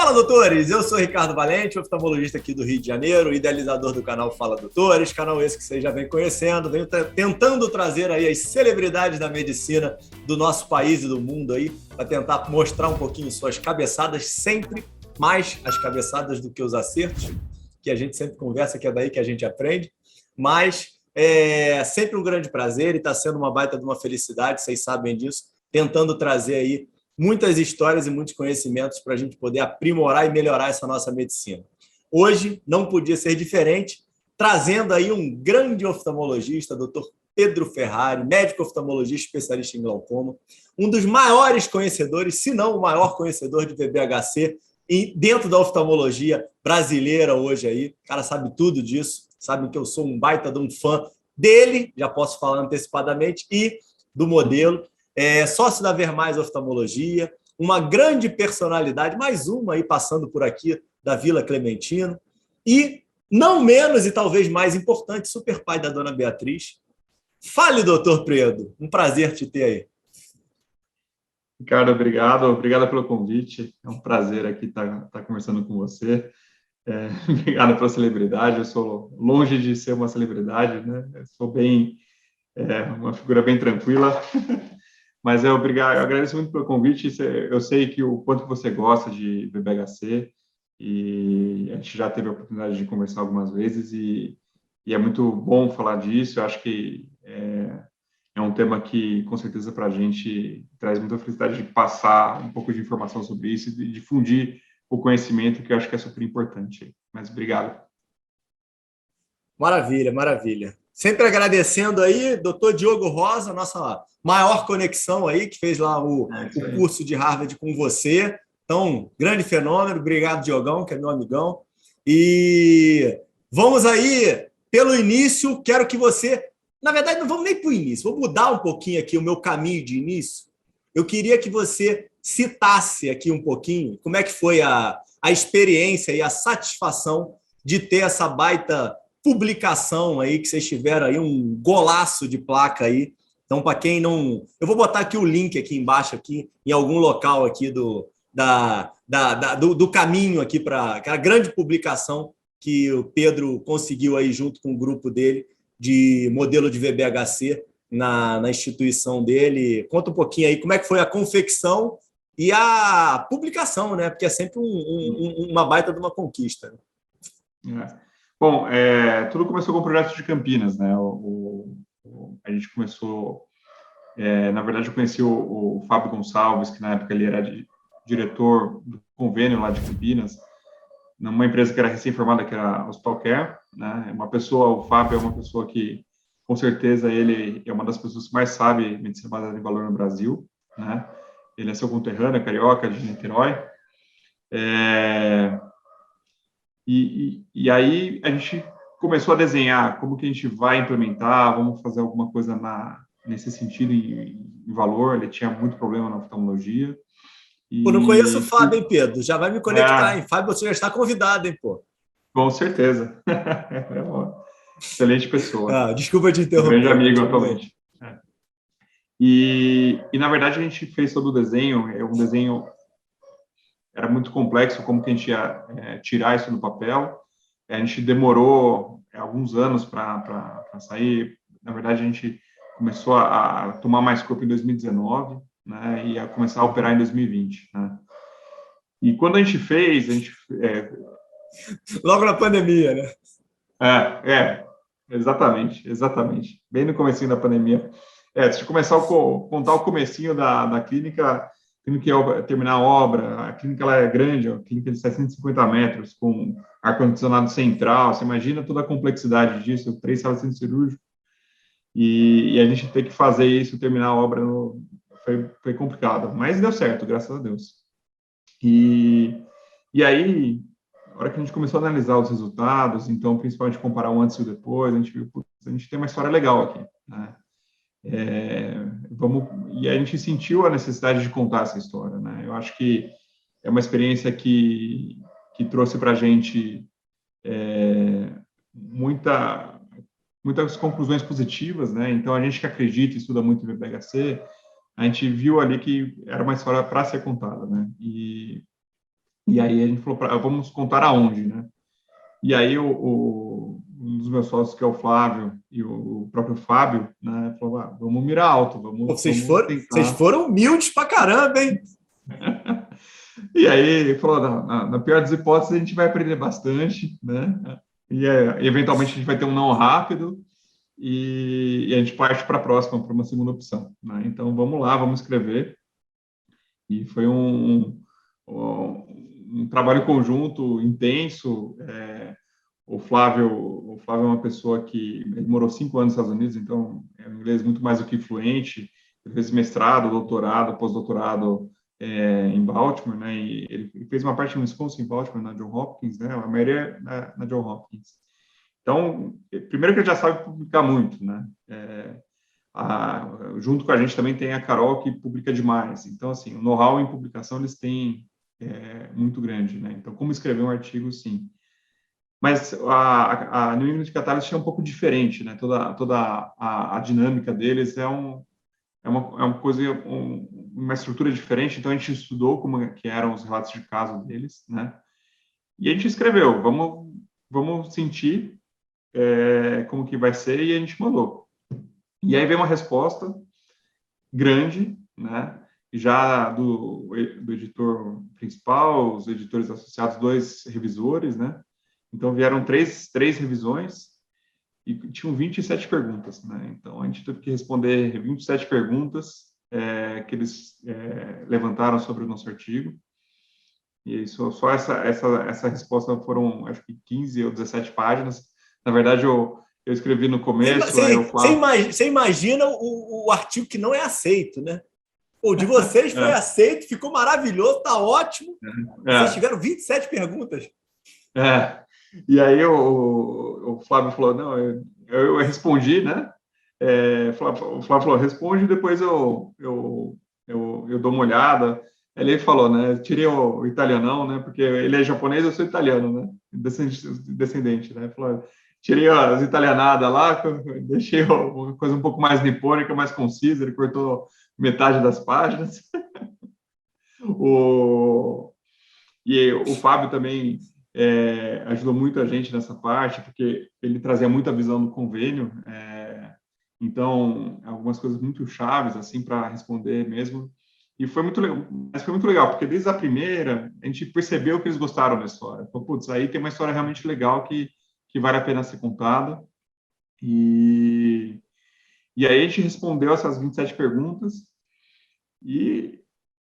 Fala, doutores! Eu sou Ricardo Valente, oftalmologista aqui do Rio de Janeiro, idealizador do canal Fala Doutores, canal esse que vocês já vêm conhecendo, venho tentando trazer aí as celebridades da medicina do nosso país e do mundo aí, para tentar mostrar um pouquinho suas cabeçadas, sempre mais as cabeçadas do que os acertos, que a gente sempre conversa, que é daí que a gente aprende, mas é sempre um grande prazer e está sendo uma baita de uma felicidade, vocês sabem disso, tentando trazer aí muitas histórias e muitos conhecimentos para a gente poder aprimorar e melhorar essa nossa medicina. Hoje não podia ser diferente, trazendo aí um grande oftalmologista, Dr. Pedro Ferrari, médico oftalmologista especialista em glaucoma, um dos maiores conhecedores, se não o maior conhecedor de VBHC dentro da oftalmologia brasileira hoje aí. O cara sabe tudo disso, sabe que eu sou um baita de um fã dele, já posso falar antecipadamente, e do modelo. Sócio da Ver Mais Oftalmologia, uma grande personalidade, mais uma aí passando por aqui da Vila Clementino, e não menos e talvez mais importante, super pai da dona Beatriz. Fale, doutor Pedro, um prazer te ter aí. Ricardo, obrigado pelo convite, é um prazer aqui estar conversando com você. Obrigado pela celebridade, eu sou longe de ser uma celebridade, né? Eu sou uma figura bem tranquila. Mas eu agradeço muito pelo convite. Eu sei que o quanto você gosta de VBHC e a gente já teve a oportunidade de conversar algumas vezes e é muito bom falar disso. Eu acho que é um tema que, com certeza, para a gente traz muita felicidade de passar um pouco de informação sobre isso e difundir o conhecimento, que eu acho que é super importante. Mas obrigado. Maravilha, maravilha. Sempre agradecendo aí, doutor Diogo Rosa, nossa maior conexão aí, que fez lá o curso de Harvard com você. Então, grande fenômeno. Obrigado, Diogão, que é meu amigão. E vamos aí pelo início. Quero que você... Na verdade, não vamos nem para o início. Vou mudar um pouquinho aqui o meu caminho de início. Eu queria que você citasse aqui um pouquinho como é que foi a experiência e a satisfação de ter essa baita publicação aí, que vocês tiveram aí, um golaço de placa aí. Então, para quem não... Eu vou botar aqui o link aqui embaixo, aqui, em algum local aqui do caminho aqui para aquela grande publicação que o Pedro conseguiu aí junto com o grupo dele de modelo de VBHC na instituição dele. Conta um pouquinho aí como é que foi a confecção e a publicação, né? Porque é sempre uma baita de uma conquista. Bom, tudo começou com o projeto de Campinas, né? A gente começou... na verdade, eu conheci o Fábio Gonçalves, que na época ele era diretor do convênio lá de Campinas, numa empresa que era recém-formada, que era a Hospital Care, né? O Fábio é uma pessoa que, com certeza, ele é uma das pessoas que mais sabe medicina baseada em valor no Brasil, né? Ele é seu conterrâneo, carioca, de Niterói. E aí a gente começou a desenhar como que a gente vai implementar, vamos fazer alguma coisa nesse sentido em valor. Ele tinha muito problema na oftalmologia. Pô, não conheço o Fábio, hein, Pedro? Já vai me conectar, hein? Fábio, você já está convidado, hein, pô? Com certeza. É uma excelente pessoa. Desculpa te interromper. Um grande amigo atualmente. E, na verdade, a gente fez todo o desenho. Um desenho... Era muito complexo como que a gente ia tirar isso do papel. A gente demorou alguns anos para sair. Na verdade, a gente começou a tomar mais corpo em 2019, né, e a começar a operar em 2020. Né? E quando a gente fez... Logo na pandemia, né? Exatamente. Bem no comecinho da pandemia. Deixa eu começar a contar o comecinho da clínica. Que ia terminar a obra, a clínica ela é grande, a clínica de 750 metros, com ar-condicionado central, você imagina toda a complexidade disso, 3 salas de centro cirúrgico, e a gente ter que fazer isso, terminar a obra, foi complicado, mas deu certo, graças a Deus. E aí, na hora que a gente começou a analisar os resultados, então, principalmente comparar o antes e o depois, a gente viu, putz, a gente tem uma história legal aqui, né? E a gente sentiu a necessidade de contar essa história, né? Eu acho que é uma experiência que trouxe para a gente muitas conclusões positivas, né? Então, a gente que acredita e estuda muito em VBHC, a gente viu ali que era uma história para ser contada, né? E E aí a gente falou, vamos contar aonde, né? E aí um dos meus sócios, que é o Flávio, e o próprio Fábio, né, falou, vamos mirar alto, Pô, vamos vocês tentar. foram humildes pra caramba, hein? E aí ele falou, na pior das hipóteses, a gente vai aprender bastante, né? E eventualmente a gente vai ter um não rápido, e a gente parte para a próxima, para uma segunda opção, né? Então vamos lá, vamos escrever. E foi um trabalho conjunto intenso. O Flávio é uma pessoa que ele morou 5 anos nos Estados Unidos, então é um inglês muito mais do que fluente. Ele fez mestrado, doutorado, pós-doutorado em Baltimore, né? E ele fez uma parte no Wisconsin, em Baltimore, na John Hopkins, né? A maioria na John Hopkins. Então, primeiro que ele já sabe publicar muito, né? Junto com a gente também tem a Carol, que publica demais. Então, assim, o know-how em publicação eles têm muito grande, né? Então, como escrever um artigo, sim. Mas a New England Catalyst é um pouco diferente, né? Toda a dinâmica deles é uma coisa, uma estrutura diferente. Então, a gente estudou como que eram os relatos de caso deles, né? E a gente escreveu, vamos sentir como que vai ser, e a gente mandou. E aí veio uma resposta grande, né? Já do editor principal, os editores associados, 2 revisores, né? Então vieram três revisões e tinham 27 perguntas, né? Então a gente teve que responder 27 perguntas que eles levantaram sobre o nosso artigo. E só essa resposta foram, acho que 15 ou 17 páginas. Na verdade, eu escrevi no começo, aí eu falo. Você imagina o artigo que não é aceito, né? O de vocês foi aceito, ficou maravilhoso, tá ótimo. Vocês tiveram 27 perguntas. E aí o Flávio falou, não, eu respondi, né? O Flávio falou, responde, depois eu dou uma olhada. Ele falou, né? Tirei o italianão, né? Porque ele é japonês, eu sou italiano, né? Descendente, né? Falou, tirei as italianadas lá, deixei uma coisa um pouco mais nipônica, mais concisa. Ele cortou metade das páginas. E o Fábio também ajudou muito a gente nessa parte, porque ele trazia muita visão do convênio. Então, algumas coisas muito chaves, assim, para responder mesmo. E foi muito legal, mas foi muito legal, porque desde a primeira, a gente percebeu que eles gostaram da história. Falou, putz, aí tem uma história realmente legal que vale a pena ser contada. E aí a gente respondeu essas 27 perguntas e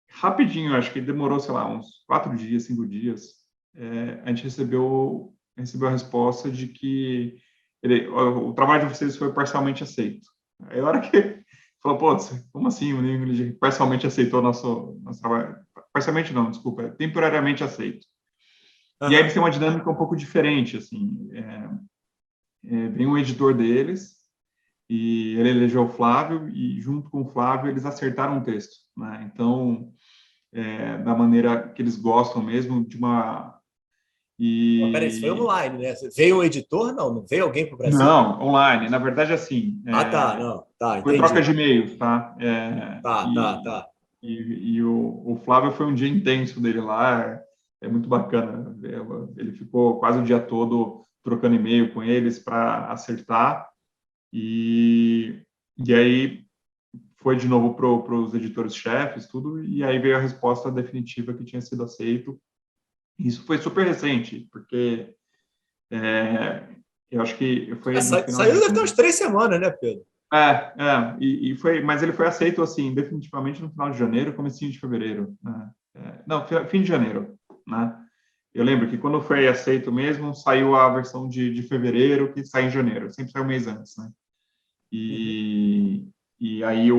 rapidinho, acho que demorou, sei lá, uns 4 dias, 5 dias, a gente recebeu a resposta de que o trabalho de vocês foi parcialmente aceito. Aí a hora que falou, pô, como assim o New England parcialmente aceitou nosso trabalho? Parcialmente não, desculpa, temporariamente aceito. Uhum. E aí eles têm uma dinâmica um pouco diferente, assim, vem um editor deles, e ele elegeu o Flávio, e junto com o Flávio eles acertaram o texto, né? Então, da maneira que eles gostam mesmo, de uma... Peraí, isso foi online, né? Veio um editor? Não veio alguém para o Brasil? Não, online. Na verdade, assim... tá, não. Tá, entendi. Foi troca de e-mails, tá? Tá. E o Flávio foi um dia intenso dele lá, é muito bacana. Ele ficou quase o dia todo trocando e-mail com eles para acertar, e aí foi de novo para os editores-chefes, tudo, e aí veio a resposta definitiva que tinha sido aceito. Isso foi super recente, porque eu acho que foi... Saiu deve ter umas 3 semanas, né, Pedro? E foi, mas ele foi aceito, assim, definitivamente no final de janeiro, comecinho de fevereiro, né? Não, fim de janeiro, né? Eu lembro que quando foi aceito mesmo, saiu a versão de fevereiro, que sai em janeiro, sempre sai um mês antes, né? E aí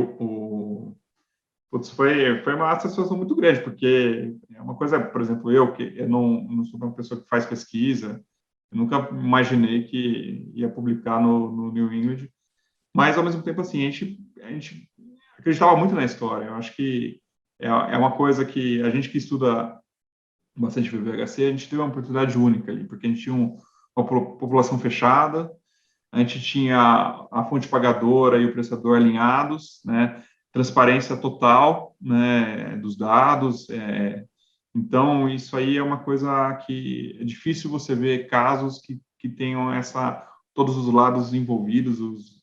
putz, foi uma satisfação muito grande, porque é uma coisa, por exemplo, eu não sou uma pessoa que faz pesquisa, eu nunca imaginei que ia publicar no New England, mas, ao mesmo tempo, assim, a gente acreditava muito na história. Eu acho que é uma coisa que a gente que estuda bastante VHC, a gente teve uma oportunidade única ali, porque a gente tinha uma população fechada, a gente tinha a fonte pagadora e o prestador alinhados, né? Transparência total, né, dos dados, Então, isso aí é uma coisa que é difícil você ver casos que tenham todos os lados envolvidos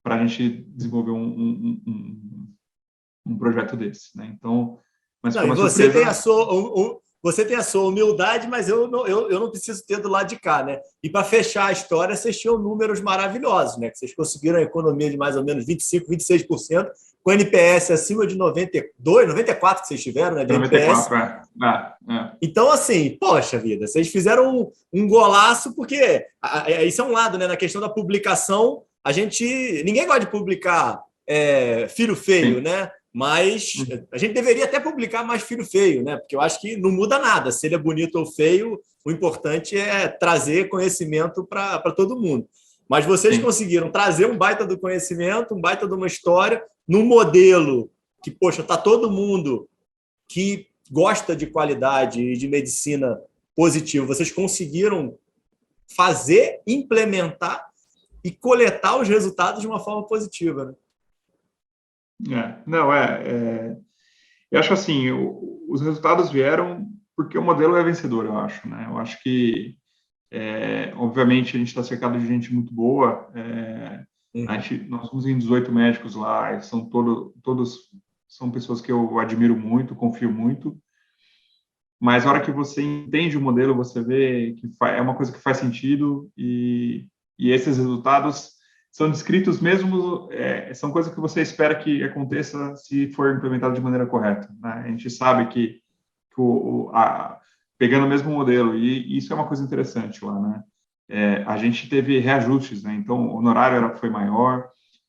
para a gente desenvolver um projeto desse, né? Então, mas Não, foi e uma você tem a surpresa. sua, você tem a sua humildade, mas eu não preciso ter do lado de cá, né? E para fechar a história, vocês tinham números maravilhosos, né? Que vocês conseguiram a economia de mais ou menos 25, 26%, com NPS acima de 92, 94 que vocês tiveram, né? De NPS. 94, é. Então, assim, poxa vida, vocês fizeram um golaço, porque isso é um lado, né? Na questão da publicação, ninguém gosta de publicar filho feio, Sim. né? Mas a gente deveria até publicar mais filho feio, né? Porque eu acho que não muda nada. Se ele é bonito ou feio, o importante é trazer conhecimento para todo mundo. Mas vocês Sim. conseguiram trazer um baita do conhecimento, um baita de uma história, num modelo que, poxa, tá todo mundo que gosta de qualidade e de medicina positiva. Vocês conseguiram fazer, implementar e coletar os resultados de uma forma positiva, né? Não, eu acho assim, os resultados vieram porque o modelo é vencedor, eu acho, né? Eu acho que, obviamente, a gente está cercado de gente muito boa. Nós somos em 18 médicos lá, e são todos são pessoas que eu admiro muito, confio muito. Mas a hora que você entende o modelo, você vê que é uma coisa que faz sentido e esses resultados são descritos mesmo, são coisas que você espera que aconteça se for implementado de maneira correta, né? A gente sabe que pegando o mesmo modelo, e isso é uma coisa interessante lá, né? A gente teve reajustes, né? Então, o honorário foi maior,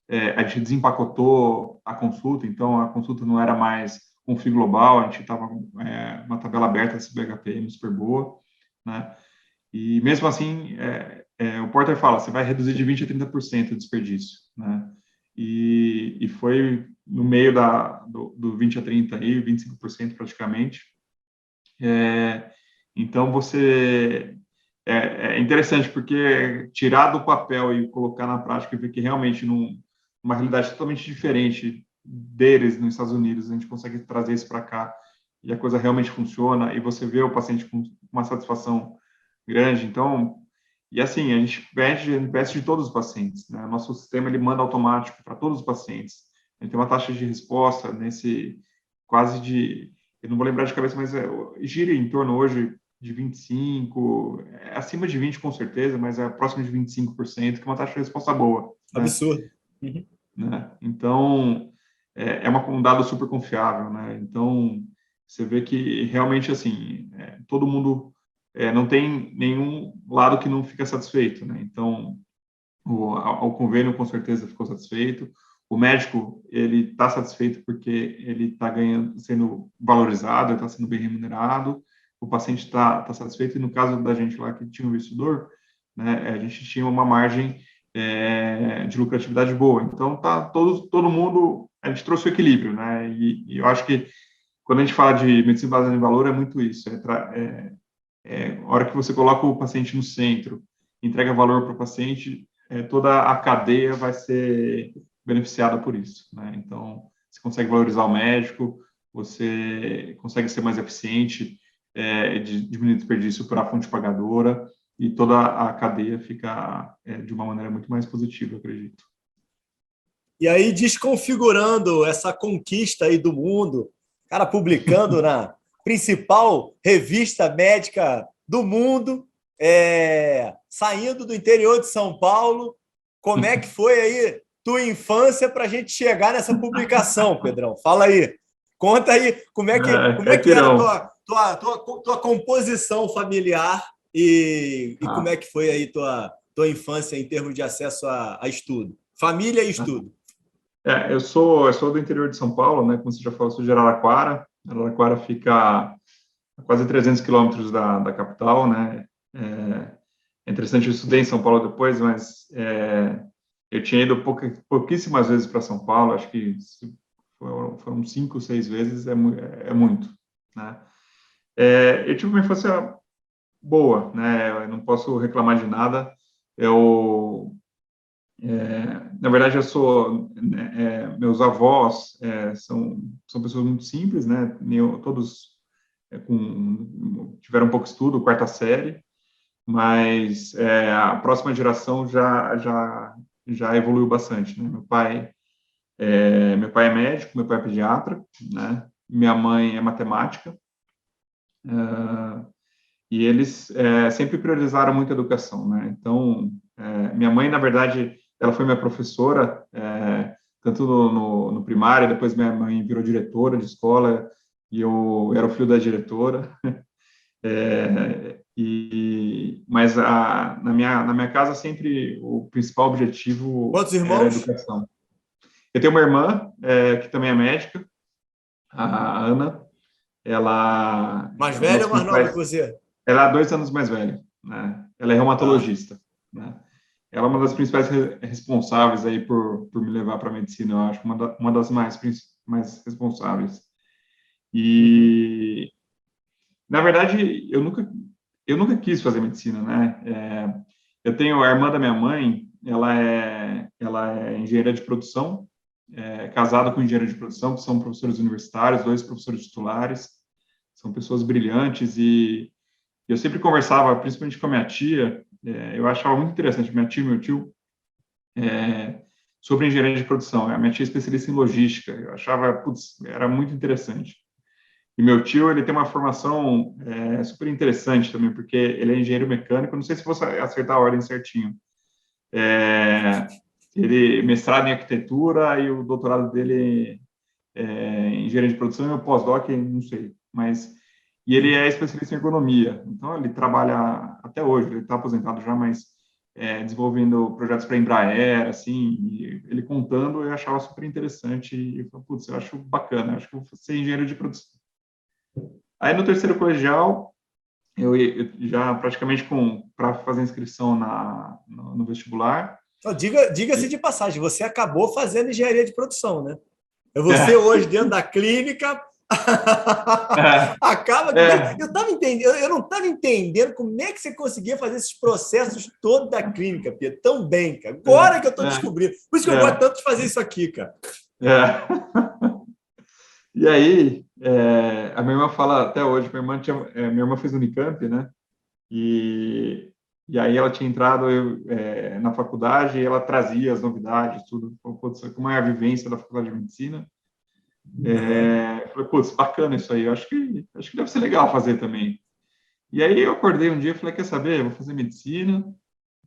a gente desempacotou a consulta, então a consulta não era mais um FII global, a gente estava uma tabela aberta esse BHPM super boa, né? E mesmo assim, o Porter fala, você vai reduzir de 20% a 30% o desperdício, né? E foi no meio do 20% a 30% aí, 25% praticamente. Então, é interessante, porque tirar do papel e colocar na prática e ver que realmente, numa realidade totalmente diferente deles nos Estados Unidos, a gente consegue trazer isso para cá e a coisa realmente funciona e você vê o paciente com uma satisfação grande. Então, e assim, a gente pede NPS de todos os pacientes, né? Nosso sistema, ele manda automático para todos os pacientes. A gente tem uma taxa de resposta eu não vou lembrar de cabeça, mas gira em torno hoje de 25, acima de 20 com certeza, mas é próximo de 25%, que é uma taxa de resposta boa, né? Absurdo. Uhum. Né? Então, um dado super confiável, né? Então, você vê que realmente, assim, todo mundo, não tem nenhum lado que não fica satisfeito, né? Então, o convênio com certeza ficou satisfeito, o médico, ele está satisfeito porque ele está sendo valorizado, está sendo bem remunerado, o paciente está satisfeito, e no caso da gente lá que tinha um investidor, né, a gente tinha uma margem de lucratividade boa. Então, tá todo mundo, a gente trouxe o equilíbrio, né? E eu acho que quando a gente fala de medicina baseada em valor, é muito isso. A hora que você coloca o paciente no centro, entrega valor para o paciente, toda a cadeia vai ser beneficiada por isso, né? Então, você consegue valorizar o médico, você consegue ser mais eficiente, diminuir o desperdício para a fonte pagadora, e toda a cadeia fica de uma maneira muito mais positiva, eu acredito. E aí, desconfigurando essa conquista aí do mundo, cara, publicando na principal revista médica do mundo, saindo do interior de São Paulo. Como é que foi aí tua infância para a gente chegar nessa publicação, Pedrão? Fala aí. Conta aí como é que era a tua composição familiar e como é que foi aí tua infância em termos de acesso a estudo. Família e estudo. Eu sou do interior de São Paulo, né? Como você já falou, sou de Araraquara. Araraquara fica a quase 300 quilômetros da capital, né? É interessante, eu estudei em São Paulo depois, mas eu tinha ido pouquíssimas vezes para São Paulo, acho que foram 5, 6 vezes, é muito, né? Eu tive uma infância boa, né? Eu não posso reclamar de nada. Na verdade, meus avós são pessoas muito simples, né? Todos tiveram pouco estudo, quarta série, mas a próxima geração já evoluiu bastante, né? Meu pai é médico, meu pai é pediatra, né? Minha mãe é matemática, e eles sempre priorizaram muito a educação, né? Então, minha mãe, na verdade, ela foi minha professora, tanto no primário, depois minha mãe virou diretora de escola, e eu era o filho da diretora. Mas na minha casa sempre o principal objetivo Quantos era a irmãos? educação. Eu tenho uma irmã que também é médica, a Ana. Ela Mais é uma velho das ou mais nova que principais. você? Ela é 2 anos mais velha, né? Ela é Tá. reumatologista, né? Ela é uma das principais responsáveis aí por me levar para a medicina, eu acho, uma das mais responsáveis. Uhum. E, na verdade, eu nunca quis fazer medicina, né? Eu tenho a irmã da minha mãe, ela é engenheira de produção, casada com engenheiro de produção, que são professores universitários, 2 professores titulares, são pessoas brilhantes e eu sempre conversava, principalmente com a minha tia, eu achava muito interessante, minha tia e meu tio, sobre engenharia de produção. A minha tia é especialista em logística, eu achava, putz, era muito interessante. E meu tio, ele tem uma formação super interessante também, porque ele é engenheiro mecânico, não sei se vou acertar a ordem certinho. É, ele mestrado em arquitetura e o doutorado dele em engenharia de produção e o pós-doc, não sei, mas e ele é Uhum. especialista em ergonomia, então ele trabalha até hoje, ele está aposentado já, mas desenvolvendo projetos para Embraer, assim, e ele contando, eu achava super interessante e eu falei, putz, eu acho bacana, eu acho que eu vou ser engenheiro de produção. Aí no terceiro colegial, eu já praticamente para fazer inscrição no vestibular. Então, diga-se de passagem, você acabou fazendo engenharia de produção, né? Você É, hoje dentro da clínica acaba que é, eu tava entendendo, eu não estava entendendo como é que você conseguia fazer esses processos todos da clínica, Pedro, tão bem, cara. Agora que eu estou descobrindo. Por isso que eu gosto é, tanto de fazer isso aqui, cara. é. E aí, a minha irmã fala até hoje, minha irmã fez Unicamp, né? E, e aí ela tinha entrado na faculdade e ela trazia as novidades, tudo. Falou, putz, como é a vivência da faculdade de medicina? Uhum. Falei, putz, bacana isso aí, eu acho que deve ser legal fazer também. E aí eu acordei um dia e falei, quer saber, eu vou fazer medicina.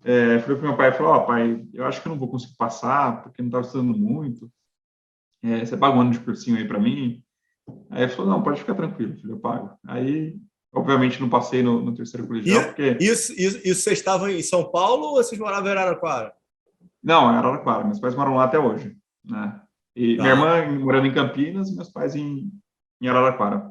Falei para meu pai, falou, ó, pai, eu acho que eu não vou conseguir passar, porque não estava estudando muito. Você paga um ano de cursinho aí para mim? Aí ele falou, não, pode ficar tranquilo, filho, eu pago. Aí, obviamente, não passei no terceiro E colegial, porque... isso vocês estavam em São Paulo ou vocês moravam em Araraquara? Não, era Araraquara, meus pais moram lá até hoje, né? E minha Tá, irmã morando em Campinas e meus pais em Araraquara.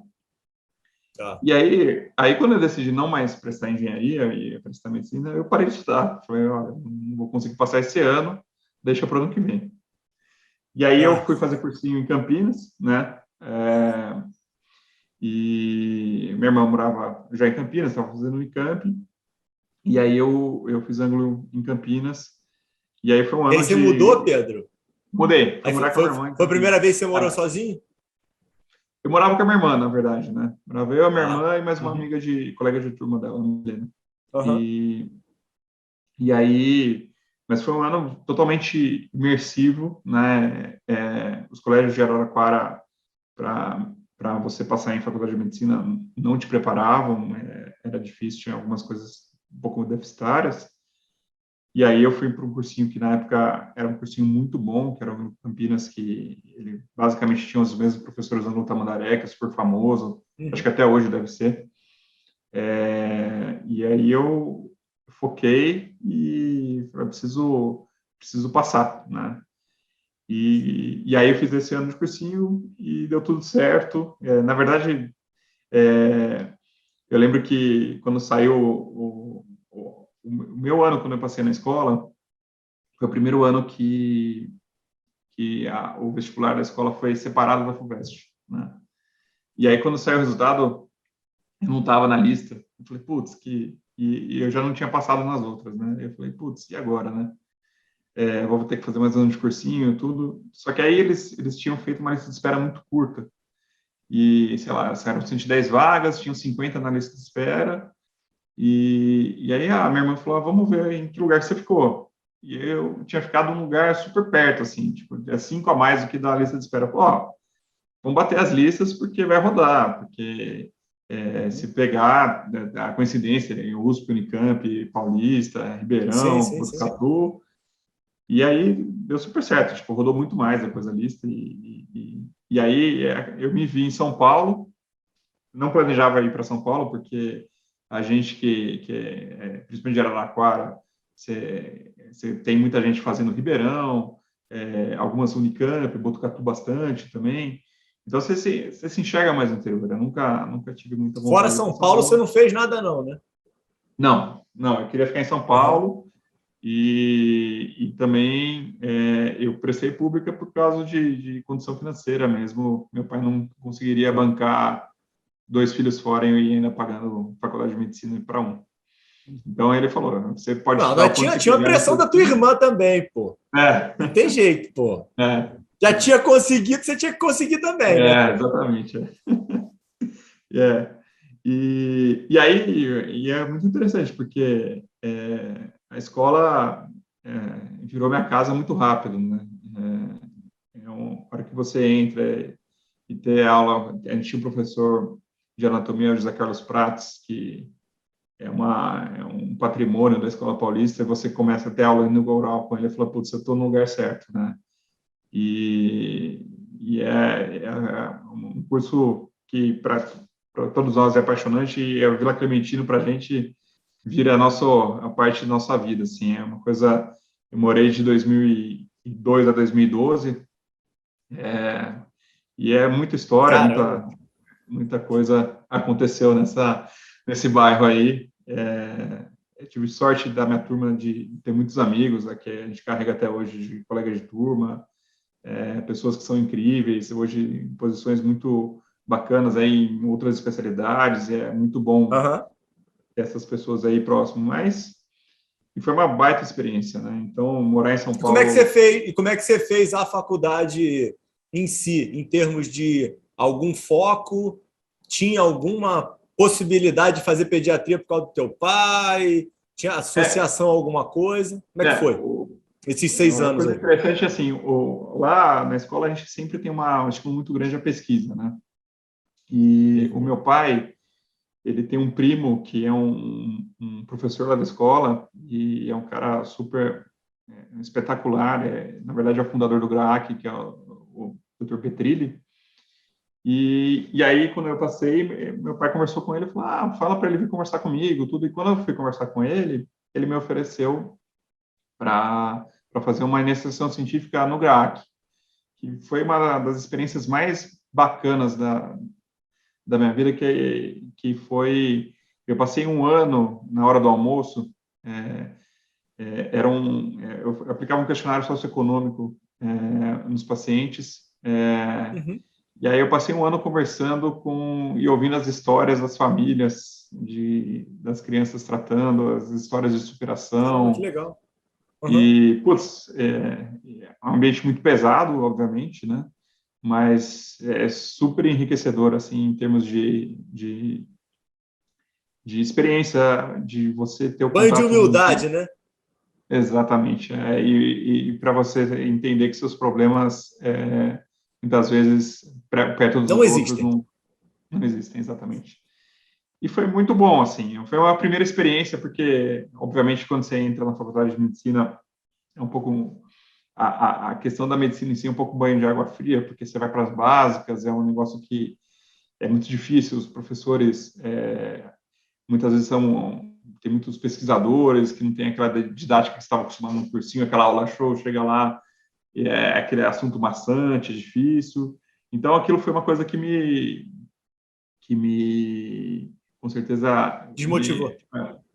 tá. E aí, quando eu decidi não mais prestar engenharia e prestar medicina, eu parei de estudar. Falei, olha, não vou conseguir passar esse ano, deixa para o ano que vem. E aí eu Tá. fui fazer cursinho em Campinas, né? E minha irmã morava já em Campinas, estava fazendo Unicamp, e aí eu fiz ângulo em Campinas, e aí foi um E aí ano você mudou, de... Pedro? Mudei, fui Aí morar com a minha irmã em foi a primeira Campinas. vez que você morou sozinho? Eu morava com a minha irmã, na verdade, né? Morava eu, a minha Tá. irmã e mais uma Uhum. amiga colega de turma dela, Milena. Aham. E, e aí, mas foi um ano totalmente imersivo, né? Os colégios de Araraquara, para você passar em faculdade de medicina, não te preparavam, era difícil, tinha algumas coisas um pouco deficitárias. E aí eu fui para um cursinho que na época era um cursinho muito bom, que era o Campinas, que ele basicamente tinha os mesmos professores do Tamandaré, que é super famoso, acho que Uhum. até hoje deve ser. E aí eu foquei e falei, preciso passar, né? E aí eu fiz esse ano de cursinho e deu tudo certo. Na verdade, é, eu lembro que quando saiu o meu ano, quando eu passei na escola, foi o primeiro ano que o vestibular da escola foi separado da FUVEST, né? E aí, quando saiu o resultado, eu não estava na lista. Eu falei, putz, e eu já não tinha passado nas outras, né? Eu falei, putz, e agora, né? Vou ter que fazer mais um ano de cursinho e tudo. Só que aí eles tinham feito uma lista de espera muito curta. e, sei lá, eram 110 vagas, tinham 50 na lista de espera, e aí a minha irmã falou, vamos ver em que lugar que você ficou. E eu tinha ficado num lugar super perto, assim, tipo, é 5 a mais do que da lista de espera. Falou, vamos bater as listas porque vai rodar, porque se pegar a coincidência em USP, Unicamp, Paulista, Sim, Ribeirão, sim, sim. Botucatu, e aí deu super certo, tipo, rodou muito mais depois da lista, e aí eu me vi em São Paulo, não planejava ir para São Paulo, porque a gente principalmente de Araraquara, você tem muita gente fazendo Ribeirão, algumas Unicamp, Botucatu bastante também, então você se enxerga mais no interior, eu nunca tive muita Fora vontade de ir para São São Paulo, você Paulo. não fez nada, não, né? Não, eu queria ficar em São Aham. Paulo, e também eu prestei pública por causa de condição financeira mesmo. Meu pai não conseguiria bancar 2 filhos fora e ainda pagando faculdade de medicina para um. Então ele falou: você pode Não, estudar mas o quanto você tinha a quiser no pressão da tua cursinho. irmã também, pô. É, Não tem jeito, pô. é, Já tinha conseguido, você tinha que conseguir também, né, pô? exatamente. É. E aí e é muito interessante, porque a escola virou minha casa muito rápido, né? A hora que você entra e ter aula, a gente tinha um professor de anatomia, o José Carlos Prates, que é um patrimônio da Escola Paulista, e você começa a ter aula inaugural com ele, e fala, putz, eu estou no lugar certo, né? E, e é um curso que para todos nós é apaixonante, e a Vila Clementino para a gente vira a parte da nossa vida, assim, é uma coisa. Eu morei de 2002 a 2012, é, e é muita história, Caramba. muita coisa aconteceu nesse bairro aí. Eu tive sorte da minha turma de ter muitos amigos, que a gente carrega até hoje, de colegas de turma, pessoas que são incríveis, hoje em posições muito bacanas aí em outras especialidades, é muito bom Aham. ter essas pessoas aí próximo, mas e foi uma baita experiência, né? Então, morar em São E como é que você Paulo, fez? E como é que você fez a faculdade em si, em termos de algum foco? Tinha alguma possibilidade de fazer pediatria por causa do teu pai? Tinha é, associação a alguma coisa? Como é que é, foi? Esses 6 anos coisa aí. interessante assim, lá na escola a gente sempre tem um estímulo muito grande à pesquisa, né? E o Uhum. meu pai, ele tem um primo que é um professor lá da escola e é um cara super espetacular. Na verdade, é o fundador do GRAAC, que é o Dr. Petrilli. E aí, quando eu passei, meu pai conversou com ele e falou: fala para ele vir conversar comigo, tudo. E quando eu fui conversar com ele me ofereceu para fazer uma iniciação científica no GRAAC, que foi uma das experiências mais bacanas da minha vida, que foi. Eu passei um ano na hora do almoço, eu aplicava um questionário socioeconômico nos pacientes, Uhum. e aí eu passei um ano conversando e ouvindo as histórias das famílias, das crianças tratando, as histórias de Caramba, que superação. legal. Uhum. E, putz, um ambiente muito pesado, obviamente, né? Mas é super enriquecedor, assim, em termos de experiência, de você ter o Banho de contato humildade, né? exatamente, e para você entender que seus problemas, muitas vezes, perto dos Não outros, existem. não existem, exatamente. E foi muito bom, assim, foi uma primeira experiência, porque, obviamente, quando você entra na faculdade de medicina, é um pouco a questão da medicina em si é um pouco banho de água fria, porque você vai para as básicas, é um negócio que é muito difícil, os professores muitas vezes tem muitos pesquisadores que não tem aquela didática que você estava acostumado no cursinho, aquela aula show, chega lá e é aquele assunto maçante, difícil. Então aquilo foi uma coisa com certeza Desmotivou.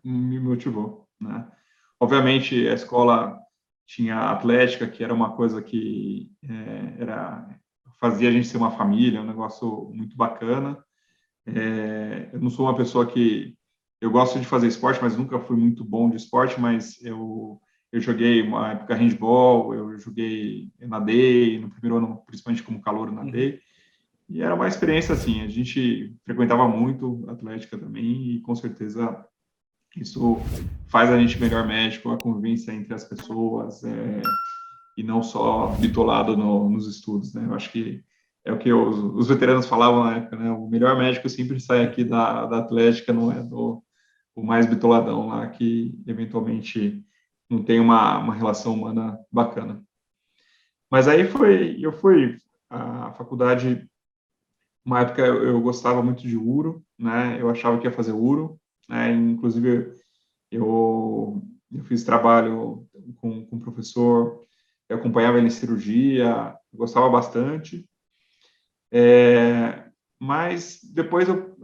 me motivou, né? Obviamente a escola tinha a atlética, que era uma coisa que fazia a gente ser uma família, um negócio muito bacana. Eu não sou uma pessoa que eu gosto de fazer esporte, mas nunca fui muito bom de esporte, mas eu joguei uma época handball, eu nadei, no primeiro ano, principalmente como calouro, Uhum. nadei. E era uma experiência assim, a gente frequentava muito a Atlética também e com certeza isso faz a gente melhor médico, a convivência entre as pessoas, e não só bitolado nos estudos, né? Eu acho que é o que os veteranos falavam na época, né? O melhor médico sempre sai aqui da Atlética, não é o mais bitoladão lá, que eventualmente não tem uma relação humana bacana. Mas aí eu fui à faculdade, uma época eu gostava muito de uro, né? Eu achava que ia fazer uro, né? Inclusive eu fiz trabalho com um professor, eu acompanhava ele em cirurgia, gostava bastante. Mas depois eu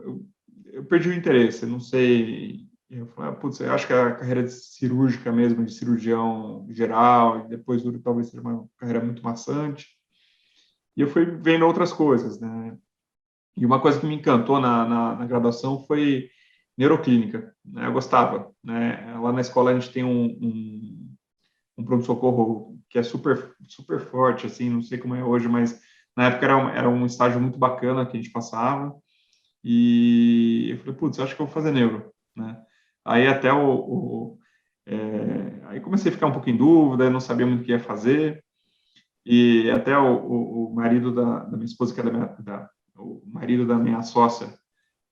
perdi o interesse, eu não sei. Eu falei, putz, eu acho que a carreira de cirúrgica mesmo, de cirurgião geral, e depois talvez seja uma carreira muito maçante. E eu fui vendo outras coisas, né? E uma coisa que me encantou na graduação foi neuroclínica, né? Eu gostava, né? Lá na escola a gente tem um pronto-socorro que é super, super forte, assim, não sei como é hoje, mas na época era um estágio muito bacana que a gente passava, e eu falei, putz, acho que eu vou fazer neuro, né? Aí até aí comecei a ficar um pouco em dúvida, não sabia muito o que ia fazer, e até o marido da minha esposa, que é o marido da minha sócia,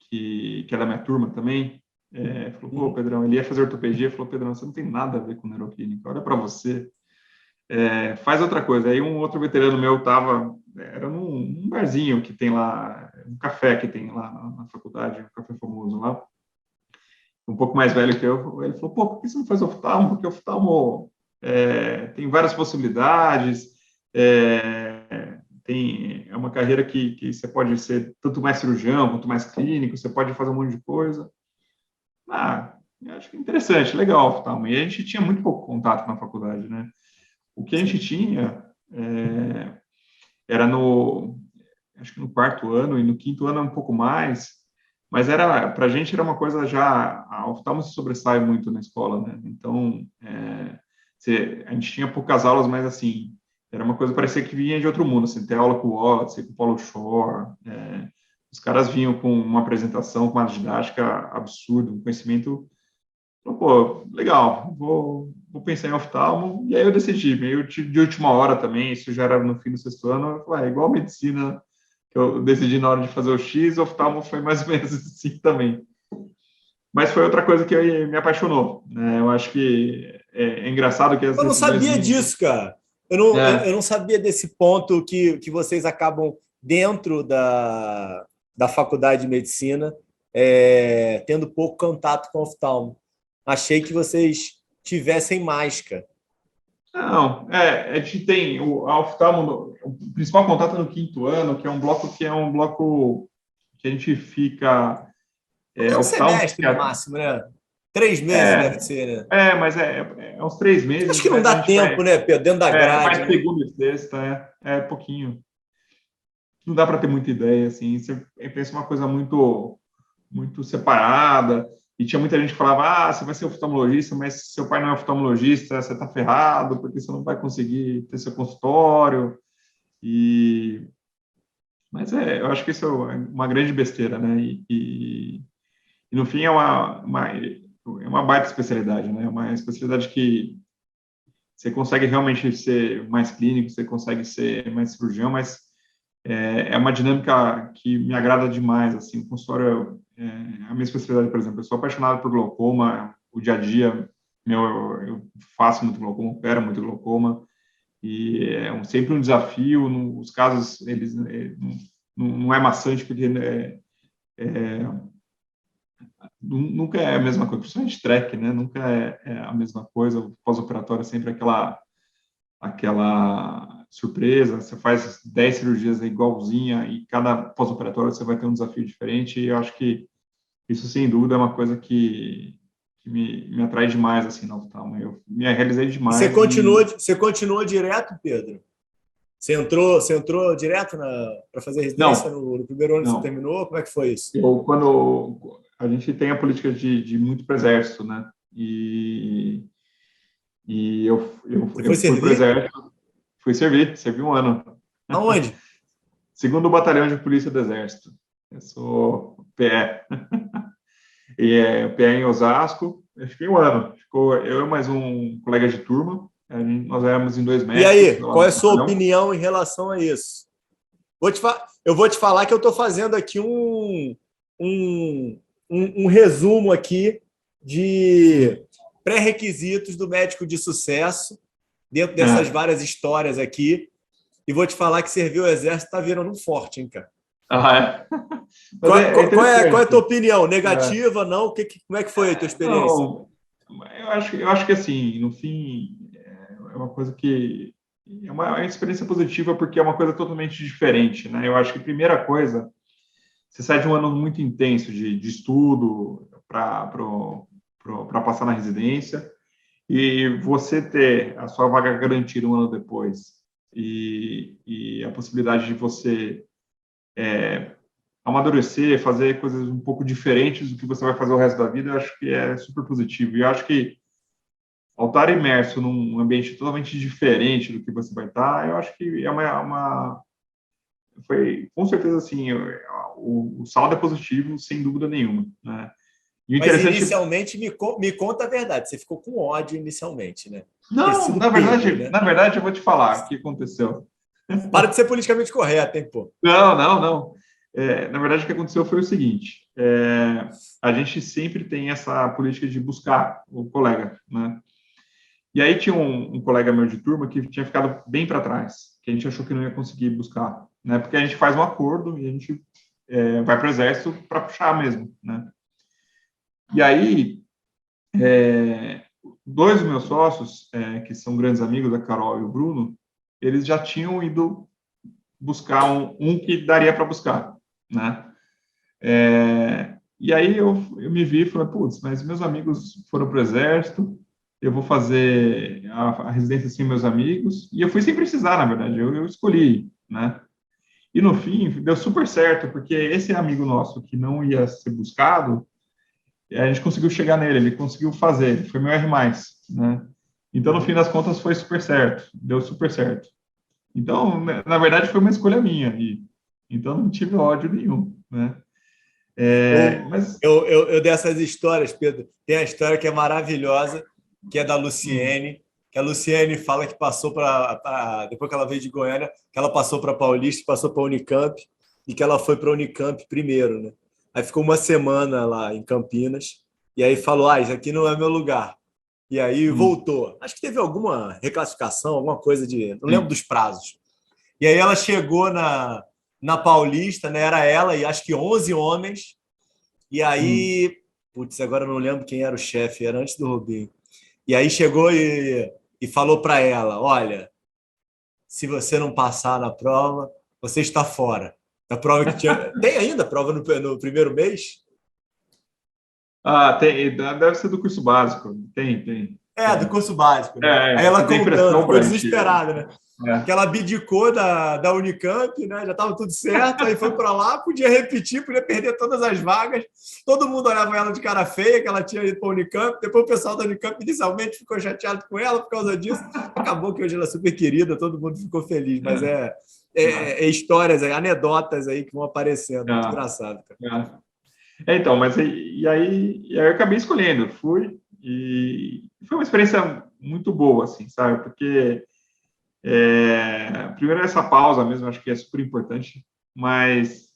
que é da minha turma também, falou, pô, Pedrão, ele ia fazer ortopedia, falou, Pedrão, você não tem nada a ver com neuroclínica, olha para você, faz outra coisa. Aí um outro veterano meu era num barzinho que tem lá, um café que tem lá na faculdade, um café famoso lá, um pouco mais velho que eu, ele falou, pô, por que você não faz oftalmo? Porque oftalmo tem várias possibilidades, é uma carreira que você pode ser tanto mais cirurgião quanto mais clínico, você pode fazer um monte de coisa. Eu acho que é interessante, legal oftalmo. E a gente tinha muito pouco contato na faculdade, né? O que a gente tinha era acho que no quarto ano e no quinto ano um pouco mais, mas para a gente era uma coisa já, a oftalmo se sobressai muito na escola, né? Então, a gente tinha poucas aulas, mas assim, era uma coisa que parecia que vinha de outro mundo, assim, ter aula com o Wallace, com o Paulo Shore, os caras vinham com uma apresentação, com uma didática absurda, um conhecimento. Então, pô, legal, vou pensar em oftalmo, e aí eu decidi, meio de última hora também, isso já era no fim do sexto ano, eu falei, igual medicina, que eu decidi na hora de fazer o X, oftalmo foi mais ou menos assim também. Mas foi outra coisa que me apaixonou, né? Eu acho que é engraçado que as Eu não decisões sabia vinham. disso, cara. Eu não sabia desse ponto que vocês acabam dentro da faculdade de medicina, tendo pouco contato com oftalmo. Achei que vocês tivessem mais, cara. Não, a gente tem a oftalmo, o principal contato é no quinto ano, que é um bloco que a gente fica, Um oftalmo semestre no psiquiatra. máximo, né? 3 meses deve ser, né? Mas é uns 3 meses, Acho que não mas a dá gente vai. tempo, né, Pedro? Dentro da grade, Mais né? segunda e sexta, pouquinho. Não dá para ter muita ideia, assim. Você pensa uma coisa muito, muito separada. E tinha muita gente que falava: você vai ser oftalmologista, mas se seu pai não é oftalmologista, você está ferrado, porque você não vai conseguir ter seu consultório. Mas eu acho que isso é uma grande besteira, né? E no fim é uma baita especialidade, né? Uma especialidade que você consegue realmente ser mais clínico, você consegue ser mais cirurgião, mas é uma dinâmica que me agrada demais, assim, o consultório, a minha especialidade, por exemplo, eu sou apaixonado por glaucoma, o dia a dia, eu faço muito glaucoma, opero muito glaucoma, e sempre um desafio, os casos, eles, não é maçante, porque nunca é a mesma coisa, principalmente track, né, nunca é a mesma coisa, o pós-operatório é sempre aquela surpresa, você faz 10 cirurgias igualzinha e cada pós-operatório você vai ter um desafio diferente e eu acho que isso, sem dúvida, é uma coisa que me atrai demais, assim, na oftalmo. Eu me realizei E você demais continuou, e... você continuou direto, Pedro? Você entrou direto para fazer residência Não, no primeiro ano que você não. terminou? Como é que foi isso? Quando a gente tem a política de muito para o exército, né? E Você eu foi fui para o servir? exército, fui servir um ano. Aonde? 2º Batalhão de Polícia do Exército. Eu sou PE. E PE em Osasco. Eu fiquei um ano. Ficou eu e mais um colega de turma. Nós éramos em 2 E médicos. aí, qual é a sua opinião em relação a isso? Eu vou te falar que eu estou fazendo aqui um resumo aqui de pré-requisitos do médico de sucesso dentro dessas várias histórias aqui. E vou te falar que servir o exército está virando um forte, hein, cara? É? Qual é a tua opinião? Negativa, não? Como é que foi a tua experiência? Não, eu acho que, assim, no fim, é uma coisa que... É uma experiência positiva porque é uma coisa totalmente diferente, né? Eu acho que, primeira coisa, você sai de um ano muito intenso de estudo para passar na residência e você ter a sua vaga garantida um ano depois e a possibilidade de você amadurecer, fazer coisas um pouco diferentes do que você vai fazer o resto da vida, eu acho que é super positivo. E eu acho que ao estar imerso num ambiente totalmente diferente do que você vai estar, eu acho que foi, com certeza, assim, o saldo é positivo, sem dúvida nenhuma, né? E o Mas interessante... inicialmente, me conta a verdade, você ficou com ódio inicialmente, né? Não, na verdade, eu vou te falar o que aconteceu. Para de ser politicamente correto, hein, pô? Não. Na verdade, o que aconteceu foi o seguinte: a gente sempre tem essa política de buscar o colega, né? E aí tinha um colega meu de turma que tinha ficado bem para trás, que a gente achou que não ia conseguir buscar, né? Porque a gente faz um acordo e a gente vai para o exército para puxar mesmo, né? E aí, 2 dos meus sócios, que são grandes amigos, a Carol e o Bruno, eles já tinham ido buscar um que daria para buscar, né? E aí eu me vi e falei, putz, mas meus amigos foram para o exército, eu vou fazer a residência sem meus amigos, e eu fui sem precisar, na verdade, eu escolhi, né? E no fim, deu super certo, porque esse amigo nosso que não ia ser buscado, a gente conseguiu chegar nele, ele conseguiu fazer, ele foi meu R+, né? Então, no fim das contas, foi super certo, deu super certo. Então, na verdade, foi uma escolha minha, e então não tive ódio nenhum, né? Mas... eu dessas histórias, Pedro, tem a história que é maravilhosa, que é da Luciene, que a Luciene fala que passou depois que ela veio de Goiânia, que ela passou para Paulista, passou para a Unicamp, e que ela foi para a Unicamp primeiro, né? Aí ficou uma semana lá em Campinas, e aí falou, isso aqui não é meu lugar. E aí voltou. Acho que teve alguma reclassificação, alguma coisa de... Não lembro dos prazos. E aí ela chegou na Paulista, né? Era ela e acho que 11 homens. E aí, putz, agora eu não lembro quem era o chefe, era antes do Rubinho. E aí chegou e falou para ela, olha, se você não passar na prova, você está fora. A prova que tinha... Tem ainda prova no primeiro mês? Tem, deve ser do curso básico. Tem. Do curso básico, né? Aí ela tem contando, pressão ficou para desesperada, né? Que ela abdicou da Unicamp, né? Já estava tudo certo, aí foi para lá, podia repetir, podia perder todas as vagas. Todo mundo olhava ela de cara feia, que ela tinha ido para a Unicamp. Depois o pessoal da Unicamp inicialmente ficou chateado com ela por causa disso. Acabou que hoje ela é super querida, todo mundo ficou feliz, mas histórias, anedotas aí que vão aparecendo. Muito engraçado, cara. Então, mas e aí eu acabei escolhendo, fui, e foi uma experiência muito boa, assim, sabe? Porque primeiro essa pausa mesmo, acho que é super importante, mas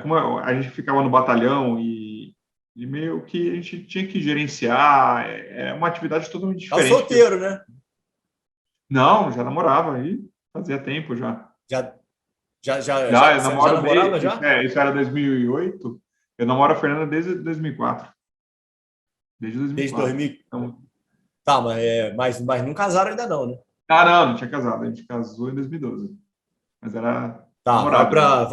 como a gente ficava no batalhão e meio que a gente tinha que gerenciar, é uma atividade totalmente diferente. Tá solteiro, né? Não, já namorava aí, fazia tempo já. Já namorava já? Isso era 2008. Eu namoro a Fernanda desde 2004. Desde 2004. Desde 2000. Então... Tá, mas não casaram ainda não, né? Não tinha casado. A gente casou em 2012. Mas era namorado.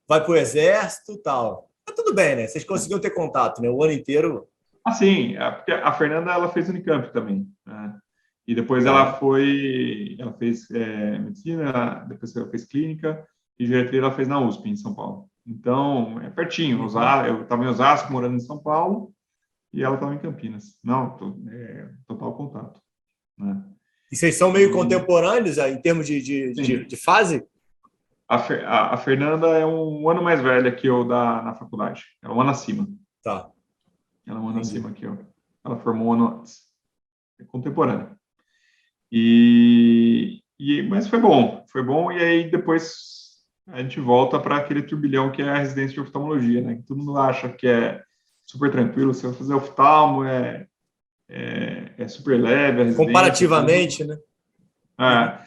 Vai pro exército e tal. Mas tudo bem, né? Vocês conseguiram ter contato, né? O ano inteiro. Sim. Porque a Fernanda, ela fez Unicamp também, né? E depois ela fez medicina, depois ela fez clínica e geriatria ela fez na USP, em São Paulo. Então, é pertinho. Eu estava em Osasco, morando em São Paulo, e ela estava em Campinas. Total contato, né? E vocês são meio contemporâneos em termos de fase? A Fernanda é um ano mais velha que eu na faculdade. Ela é um ano acima. Tá, Ela é um ano entendi. acima que eu. Ela formou um ano antes. É contemporânea. Mas foi bom. Foi bom. E aí depois a gente volta para aquele turbilhão que é a residência de oftalmologia, né? Que todo mundo acha que é super tranquilo. Você vai fazer oftalmo, é super leve a residência, tudo. Comparativamente, né? Uhum. É,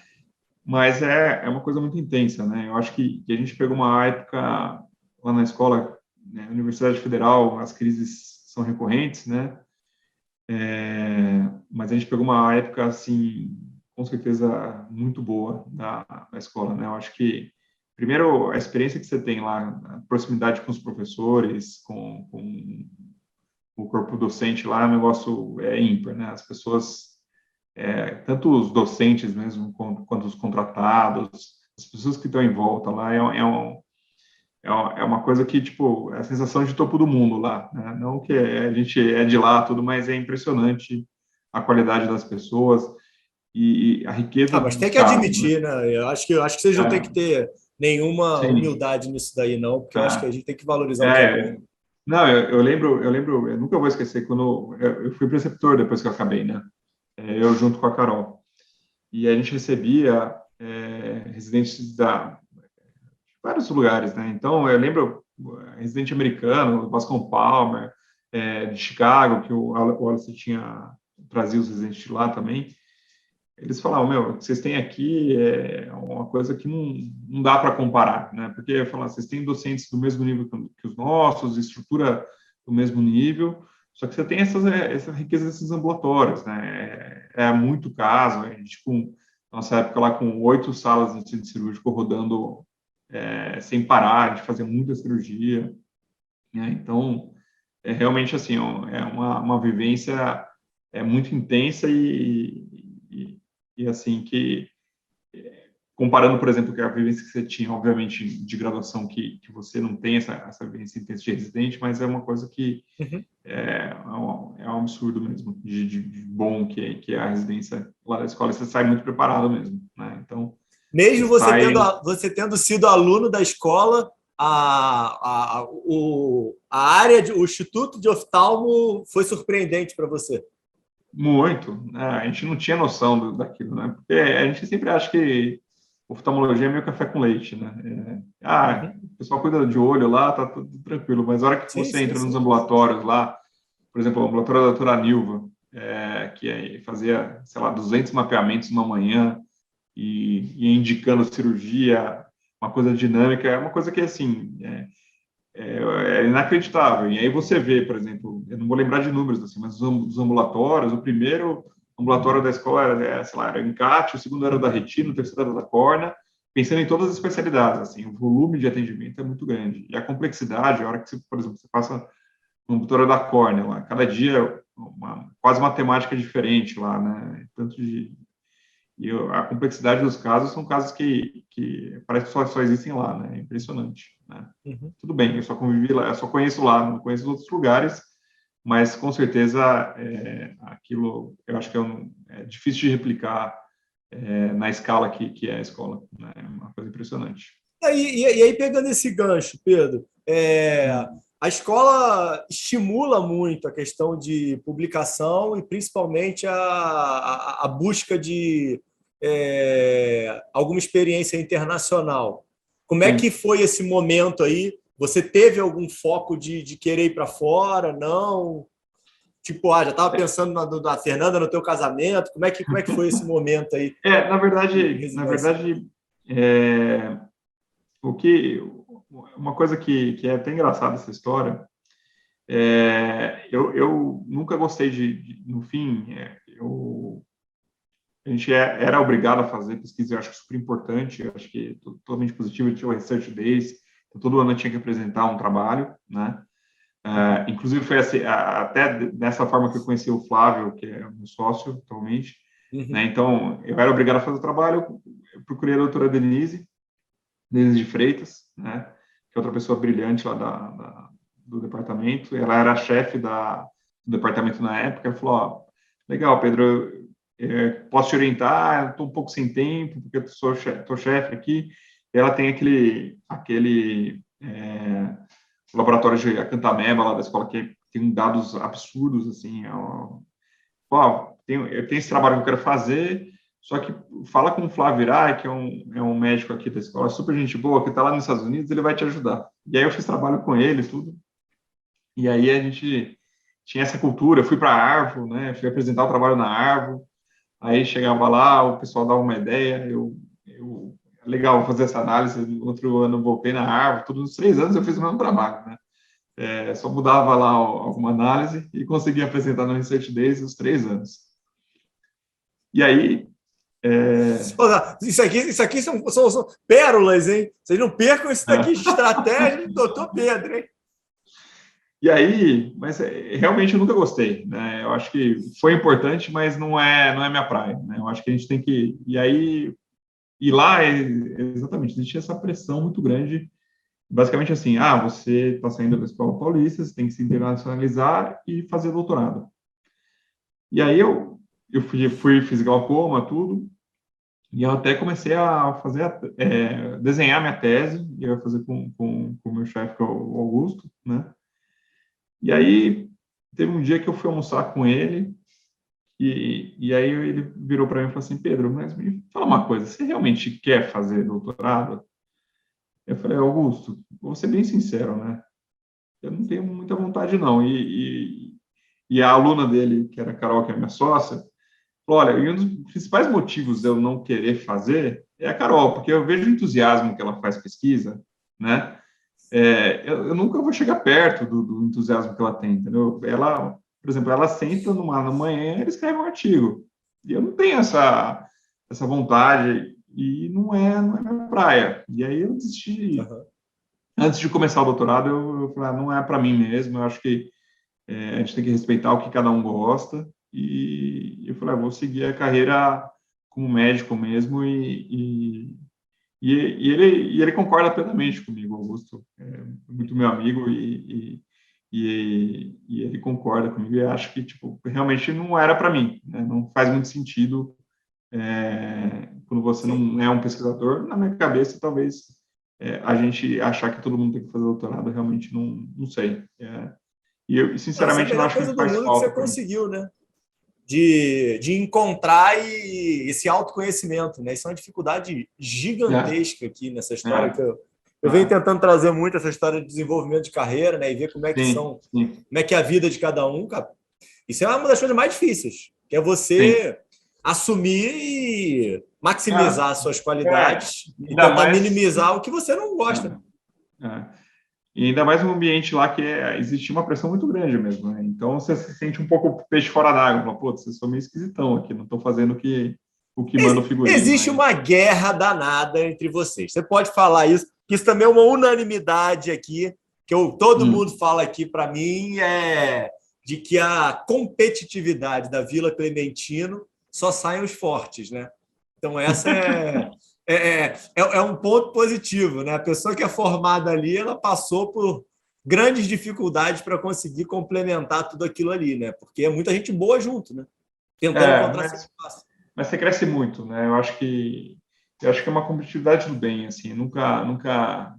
mas é uma coisa muito intensa, né? Eu acho que a gente pegou uma época lá na escola, né, Universidade Federal, as crises são recorrentes, né? Mas a gente pegou uma época, assim, com certeza muito boa da escola, né? Eu acho que, primeiro, a experiência que você tem lá, a proximidade com os professores, com o corpo docente lá, o negócio é ímpar, né? As pessoas tanto os docentes mesmo, quanto os contratados, as pessoas que estão em volta lá, é uma coisa que, tipo, é a sensação de topo do mundo lá, né? Não que a gente é de lá, tudo, mas é impressionante a qualidade das pessoas e a riqueza Ah, mas dos tem que casos, né? admitir, né? Eu acho que vocês não têm que É, ter nenhuma sim, humildade nisso daí, não, porque eu acho que a é, gente tem que valorizar o que é bom. não, eu lembro, eu nunca vou esquecer quando eu fui preceptor depois que eu acabei, né? Eu junto com a Carol. E a gente recebia residentes vários lugares, né? Então, eu lembro residente americano, Bascom Palmer, de Chicago, que o Wallace tinha trazido os residentes de lá também. Eles falavam, meu, o que vocês têm aqui é uma coisa que não dá para comparar, né? Porque, falar, vocês têm docentes do mesmo nível que os nossos, estrutura do mesmo nível, só que você tem essa riqueza desses ambulatórios, né? É muito caso, a gente nossa época lá com 8 salas de centro cirúrgico rodando sem parar, a gente fazia muita cirurgia, né? Então, é realmente assim, ó, é uma vivência muito intensa e assim que comparando, por exemplo, com a vivência que você tinha, obviamente, de graduação, que você não tem essa vivência intensa de residente, mas é uma coisa que Uhum. é um absurdo mesmo, de bom que é a residência lá da escola. Você sai muito preparado mesmo, né? Então, você Mesmo você sai... tendo, você tendo sido aluno da escola, a área, o Instituto de Oftalmo foi surpreendente para você. Muito, né? A gente não tinha noção daquilo, né? Porque a gente sempre acha que oftalmologia é meio café com leite, né? Uhum. O pessoal cuida de olho lá, tá tudo tranquilo, mas a hora que Sim, você sim, entra nos sim. ambulatórios lá, por exemplo, o ambulatório da doutora Nilva, que fazia, sei lá, 200 mapeamentos numa manhã e indicando cirurgia, uma coisa dinâmica, é uma coisa que, assim, é inacreditável. E aí você vê, por exemplo, eu não vou lembrar de números assim, mas os ambulatórios, o primeiro ambulatório da escola sei lá, era encate, o segundo era da retina, o terceiro era da córnea, pensando em todas as especialidades, assim, o volume de atendimento é muito grande. E a complexidade, a hora que você, por exemplo, você passa no ambulatório da córnea lá, cada dia quase uma temática diferente lá, né? Tanto a complexidade dos casos são casos que parece que só existem lá, né? É impressionante, né? Uhum. Tudo bem, eu só convivi lá, eu só conheço lá, não conheço outros lugares, mas com certeza aquilo eu acho que é difícil de replicar na escala que é a escola, né? É uma coisa impressionante. E aí, pegando esse gancho, Pedro, Hum. a escola estimula muito a questão de publicação e principalmente a busca de alguma experiência internacional. Como é que Sim. foi esse momento aí? Você teve algum foco de querer ir para fora? Não? Tipo, já estava pensando na Fernanda, no teu casamento. Como é que foi esse momento aí Na de verdade, residência? é, o que uma coisa que é até engraçada essa história. Eu nunca gostei no fim, a gente era obrigado a fazer pesquisa, eu acho super importante, eu acho que é totalmente positivo, tinha o Research Days, então todo ano eu tinha que apresentar um trabalho, né? Inclusive foi assim, até dessa forma que eu conheci o Flávio, que é meu sócio atualmente, né? Uhum. Então eu era obrigado a fazer o trabalho, eu procurei a doutora Denise de Freitas, né? Que é outra pessoa brilhante lá do departamento. Ela era a chefe do departamento na época. Ela falou: ó, legal, Pedro, posso te orientar? Estou um pouco sem tempo, porque eu sou chefe aqui. ela tem aquele laboratório de acantameba lá da escola que tem dados absurdos, assim, eu tenho esse trabalho que eu quero fazer, só que fala com o Flávio Irai, que é um médico aqui da escola, super gente boa, que está lá nos Estados Unidos, ele vai te ajudar. E aí eu fiz trabalho com ele e tudo, e aí a gente tinha essa cultura, eu fui para a Arvo, né, fui apresentar o trabalho na Arvo, aí chegava lá, o pessoal dava uma ideia, legal, vou fazer essa análise, no outro ano eu voltei na Arvo, todos os 3 anos eu fiz o mesmo trabalho, né, só mudava lá alguma análise e conseguia apresentar no Research Days os 3 anos. E aí... Isso aqui são pérolas, hein? Vocês não percam isso daqui de estratégia do doutor Pedro, hein? E aí, mas realmente eu nunca gostei, né? Eu acho que foi importante, mas não é minha praia, né? Eu acho que a gente tem que... E aí, e lá, exatamente, existia essa pressão muito grande, basicamente assim, você está saindo da Escola Paulista, você tem que se internacionalizar e fazer doutorado. E aí eu fiz glaucoma, tudo, e eu até comecei a fazer, desenhar minha tese, e eu ia fazer com o meu chefe, que é o Augusto, né? E aí, teve um dia que eu fui almoçar com ele, e aí ele virou para mim e falou assim, Pedro, mas me fala uma coisa, você realmente quer fazer doutorado? Eu falei, Augusto, vou ser bem sincero, né? Eu não tenho muita vontade, não. E a aluna dele, que era a Carol, que é minha sócia, falou, olha, e um dos principais motivos de eu não querer fazer é a Carol, porque eu vejo o entusiasmo que ela faz pesquisa, né? Eu nunca vou chegar perto do entusiasmo que ela tem, entendeu? Ela, por exemplo, ela senta na manhã e escreve um artigo. E eu não tenho essa vontade e não é minha praia. E aí eu desisti. Uhum. Antes de começar o doutorado, eu falei, não é para mim mesmo, eu acho que a gente tem que respeitar o que cada um gosta. E eu falei, vou seguir a carreira como médico mesmo e ele concorda plenamente comigo, Augusto. É muito meu amigo e ele concorda comigo. E acho que tipo realmente não era para mim, né? Não faz muito sentido quando você não é um pesquisador. Na minha cabeça, talvez a gente achar que todo mundo tem que fazer doutorado, realmente não sei. E eu Essa é a sinceramente não melhor acho que coisa me do faz mundo que você falta para mim. conseguiu, né? De encontrar esse autoconhecimento, né? Isso é uma dificuldade gigantesca aqui nessa história que eu venho tentando trazer muito essa história de desenvolvimento de carreira, né? E ver como é que Sim, sim, como é que é a vida de cada um, cara. Isso é uma das coisas mais difíceis, que é sim. você assumir e maximizar suas qualidades e Ainda tentar mais. minimizar o que você não gosta, né? E ainda mais um ambiente lá que existe uma pressão muito grande mesmo, né? Então você se sente um pouco peixe fora d'água, fala, pô, vocês são meio esquisitão aqui, não estou fazendo o que manda o figurino, Existe né? uma guerra danada entre vocês. Você pode falar isso, que isso também é uma unanimidade aqui, que todo mundo fala aqui para mim, de que a competitividade da Vila Clementino só saem os fortes, né? Então, essa é um ponto positivo, né? A pessoa que é formada ali, ela passou por grandes dificuldades para conseguir complementar tudo aquilo ali, né? Porque é muita gente boa junto, né? Tentando encontrar seu espaço. Mas você cresce muito, né? Eu acho que é uma competitividade do bem, assim. Nunca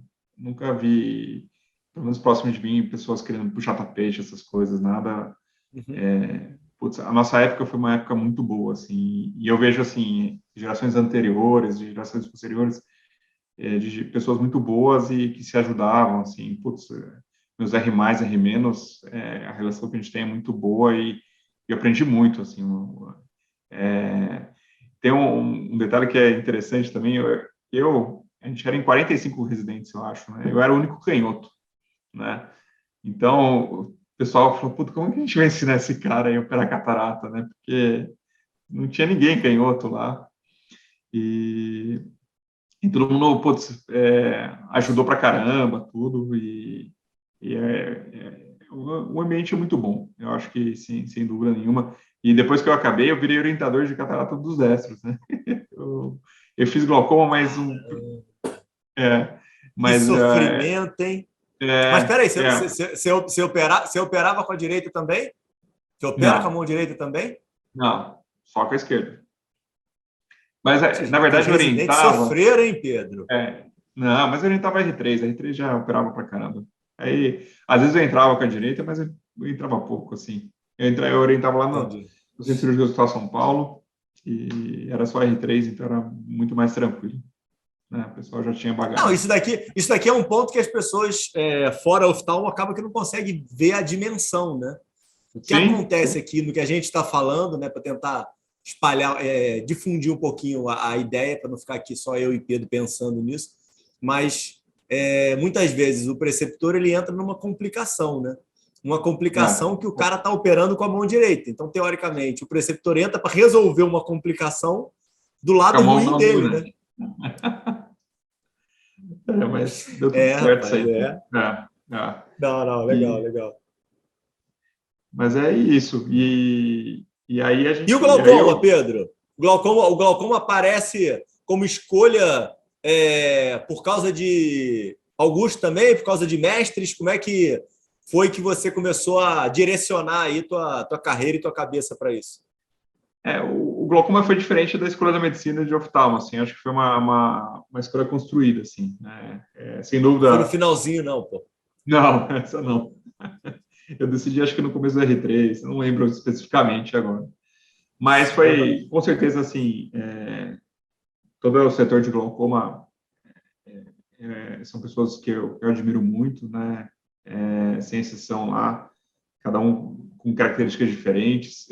vi, pelo menos próximo de mim, pessoas querendo puxar tapete, essas coisas, nada. Putz, a nossa época foi uma época muito boa, assim. E eu vejo assim gerações anteriores, gerações posteriores, de pessoas muito boas e que se ajudavam, assim. Putz, meus R+, R-, a relação que a gente tem é muito boa e eu aprendi muito, assim. Tem um detalhe que é interessante também. A gente era em 45 residentes, eu acho, né? Eu era o único canhoto, né? Então, o pessoal falou, puta, como que a gente vai ensinar esse cara a operar catarata, né? Porque não tinha ninguém canhoto lá. E todo mundo, putz, ajudou pra caramba, tudo. O ambiente é muito bom. Eu acho que, sim, sem dúvida nenhuma. E depois que eu acabei, eu virei orientador de catarata dos destros, né? Eu fiz glaucoma, É, Que mas sofrimento, hein? Mas é, peraí, é, você operava com a direita também? Você opera com a não, mão direita também? não, só com a esquerda. Mas, Esses na verdade, eu residentes orientava, sofreram, hein, Pedro? é, Não, mas eu orientava R3, R3 já operava pra caramba. Aí, às vezes eu entrava com a direita, mas eu entrava pouco, assim. Eu orientava lá Entendi. no Centro Cirúrgico do Hospital São Paulo, e era só R3, então era muito mais tranquilo, né? O pessoal já tinha Não, bagagem. isso daqui é um ponto que as pessoas fora oftalmo acabam que não conseguem ver a dimensão, né? O que Sim, acontece aqui no que a gente está falando, né, para tentar espalhar, difundir um pouquinho a ideia, para não ficar aqui só eu e Pedro pensando nisso, mas muitas vezes o preceptor ele entra numa complicação, né? Uma é, complicação que o cara está operando com a mão direita. Então, teoricamente, o preceptor entra para resolver uma complicação do com a lado mão ruim não dele, dominante. né? Mas deu tudo certo isso Rapaz, aí. é. É. Não, não, legal, E, legal. mas é isso. E aí a E o gente. E aí glaucoma, eu, Pedro? O glaucoma aparece como escolha por causa de Augusto também, por causa de mestres? Como é que foi que você começou a direcionar aí tua carreira e tua cabeça para isso? o glaucoma foi diferente da escolha da medicina de oftalmo, assim, acho que foi uma escolha construída, assim, né? Sem Não foi no dúvida, finalzinho, não, pô. não, essa não. Eu decidi, acho que no começo do R3, não lembro especificamente agora. Mas Uhum. foi, com certeza, assim, todo o setor de glaucoma são pessoas que eu admiro muito, né? Sem exceção lá, cada um com características diferentes,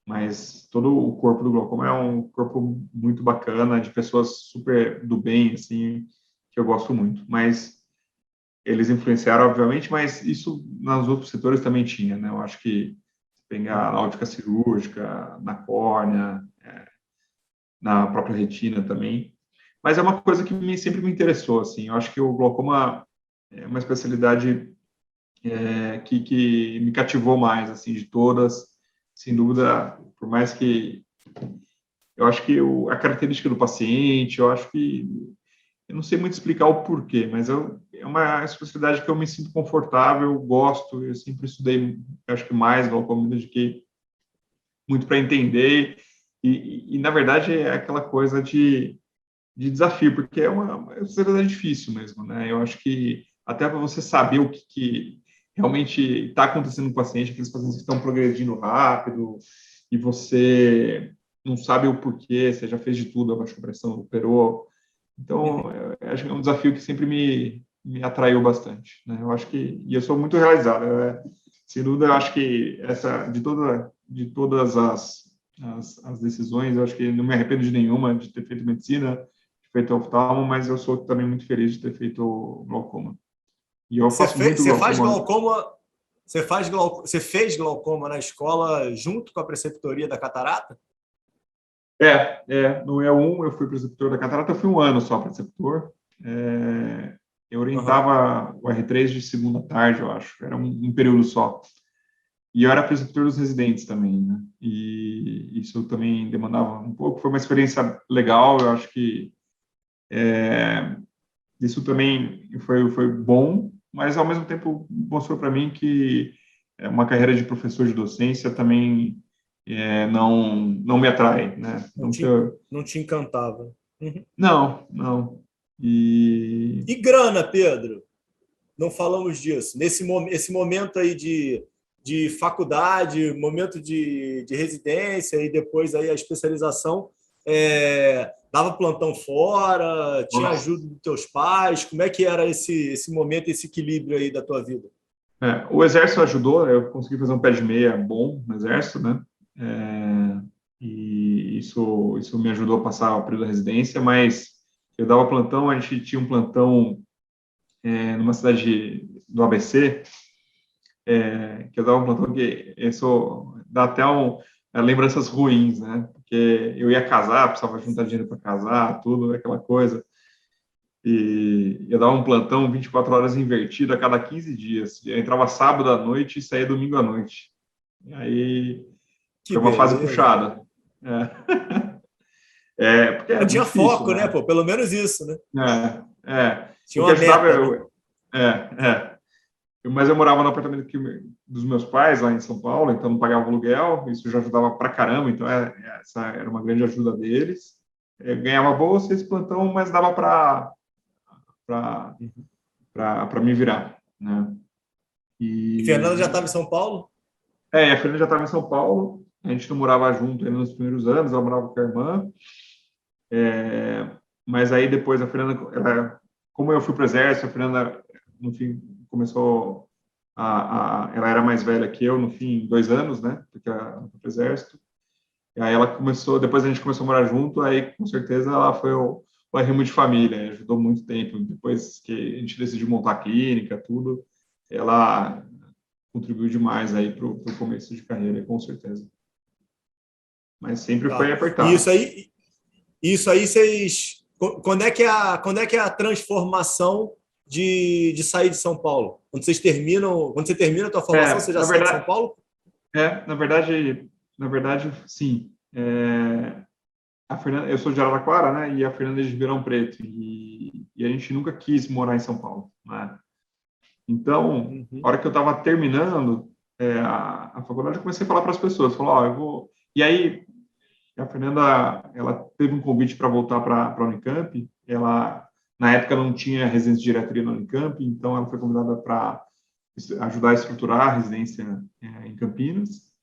mas todo o corpo do glaucoma é um corpo muito bacana, de pessoas super do bem, assim, que eu gosto muito. Mas eles influenciaram, obviamente, mas isso nos outros setores também tinha, né? Eu acho que pegar na ótica cirúrgica, na córnea, na própria retina também. Mas é uma coisa que sempre me interessou, assim. Eu acho que o glaucoma é uma especialidade que me cativou mais, assim, de todas, sem dúvida, por mais que eu acho que a característica do paciente, eu acho que eu não sei muito explicar o porquê, mas é uma especialidade que eu me sinto confortável, gosto, eu sempre estudei, acho que mais glaucoma, me dediquei muito para entender, na verdade é aquela coisa de desafio, porque é uma especialidade difícil mesmo, né? Eu acho que até para você saber o que realmente está acontecendo com o paciente, aqueles pacientes que estão progredindo rápido, e você não sabe o porquê, você já fez de tudo, abaixo da pressão, operou. Então, Uhum. eu acho que é um desafio que sempre me atraiu bastante, né? Eu acho que, e eu sou muito realizado, sem dúvida, eu acho que de todas as decisões, eu acho que não me arrependo de nenhuma, de ter feito medicina, de ter feito oftalmo, mas eu sou também muito feliz de ter feito glaucoma. E eu Você, faço muito você faz glaucoma. glaucoma, você fez glaucoma na escola junto com a preceptoria da catarata? No E1 eu fui preceptor da catarata, eu fui um ano só preceptor. É, eu Uhum. orientava o R3 de segunda tarde, eu acho, era um período só. E eu era preceptor dos residentes também, né? E isso também demandava um pouco. Foi uma experiência legal, eu acho que isso também foi bom, mas ao mesmo tempo mostrou para mim que uma carreira de professor de docência também não me atrai, né? Não Não que te, não te encantava. Uhum. não, não. E E grana, Pedro? Não falamos disso. Esse momento aí de faculdade, momento de residência e depois aí a especialização, dava plantão fora, tinha nossa, ajuda dos teus pais, como é que era esse momento, esse equilíbrio aí da tua vida? o exército ajudou, eu consegui fazer um pé de meia bom no exército, né? E isso me ajudou a passar o período da residência, mas eu dava plantão, a gente tinha um plantão numa cidade do ABC, que eu dava um plantão que isso dá até lembranças ruins, né? Porque eu ia casar, precisava juntar dinheiro para casar, tudo, aquela coisa. E eu dava um plantão 24 horas invertido a cada 15 dias. Eu entrava sábado à noite e saía domingo à noite. E aí Que foi uma fase beleza. puxada. Porque é Mas tinha difícil, foco, né, né? pô? Pelo menos isso, né? O Tinha que uma ajudava, meta, né? mas eu morava no apartamento dos meus pais, lá em São Paulo, então não pagava aluguel, isso já ajudava pra caramba, então essa era uma grande ajuda deles. Eu ganhava bolsa esse plantão, mas dava para para me virar, né? E Fernanda já estava em São Paulo? A Fernanda já estava em São Paulo, a gente não morava junto ainda nos primeiros anos, ela morava com a irmã, mas aí depois a Fernanda, como eu fui para o exército, a Fernanda, no fim, começou ela era mais velha que eu, no fim, 2 anos, né, porque ela foi para o exército, e aí ela começou, depois a gente começou a morar junto, aí com certeza ela foi o arrimo de família, ajudou muito tempo, depois que a gente decidiu montar a clínica, tudo, ela contribuiu demais aí para o começo de carreira, com certeza. Mas sempre foi Tá. apertado. Isso aí vocês... Quando é que é a transformação de sair de São Paulo? Quando você termina a tua formação, você já sai de São Paulo? Na verdade, sim. A Fernanda, eu sou de Araraquara, né? E a Fernanda é de Ribeirão Preto. E a gente nunca quis morar em São Paulo, né? Então, a hora que eu estava terminando a faculdade, eu comecei a falar para as pessoas, eu vou. E aí a Fernanda, ela teve um convite para voltar para a Unicamp. Ela, na época, não tinha residência de diretoria na Unicamp, então ela foi convidada para ajudar a estruturar a residência em Campinas.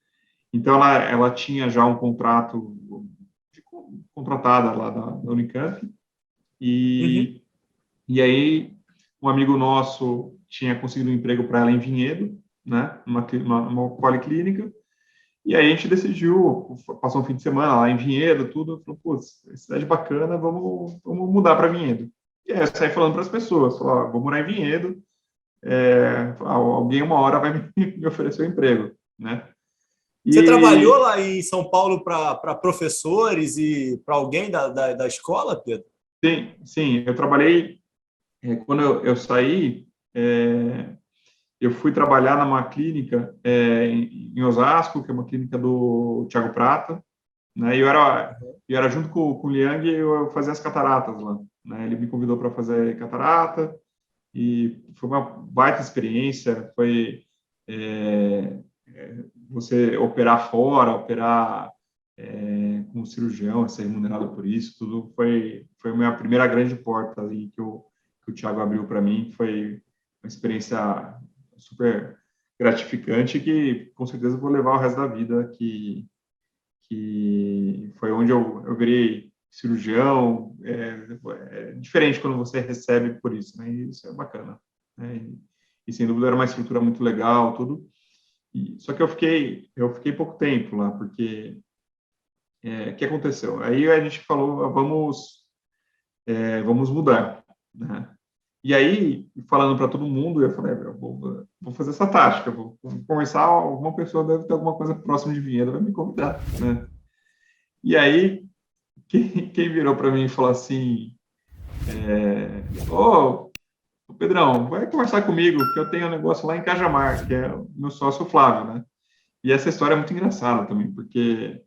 Então, ela tinha já um contrato contratada lá da Unicamp. E aí, um amigo nosso tinha conseguido um emprego para ela em Vinhedo, né, numa policlínica. E aí a gente decidiu, passou um fim de semana lá em Vinhedo, tudo, falou, putz, cidade bacana, vamos mudar para Vinhedo. E aí eu saí falando para as pessoas, vou morar em Vinhedo, alguém uma hora vai me oferecer um emprego, né? Você trabalhou lá em São Paulo para professores e para alguém da escola, Pedro? Sim, eu trabalhei, quando eu saí, eu fui trabalhar numa clínica em Osasco, que é uma clínica do Thiago Prata, né? E eu era junto com o Liang, eu fazia as cataratas lá, né? Ele me convidou para fazer catarata e foi uma baita experiência. Foi você operar fora, operar como cirurgião, ser remunerado por isso, tudo foi a minha primeira grande porta ali que o Thiago abriu para mim. Foi uma experiência super gratificante que com certeza vou levar o resto da vida, que foi onde eu virei cirurgião. É diferente quando você recebe por isso, né? E isso é bacana, né? E sem dúvida era uma estrutura muito legal, tudo. Só que eu fiquei pouco tempo lá, porque o que aconteceu? Aí a gente falou, vamos mudar, né? E aí, falando para todo mundo, eu falei, eu vou fazer essa tática, vou conversar, alguma pessoa deve ter alguma coisa próxima de Vinhedo, vai me convidar, né? E aí, quem virou para mim e falou assim, ô, Pedrão, vai conversar comigo, que eu tenho um negócio lá em Cajamar, que é o meu sócio Flávio, né? E essa história é muito engraçada também, porque,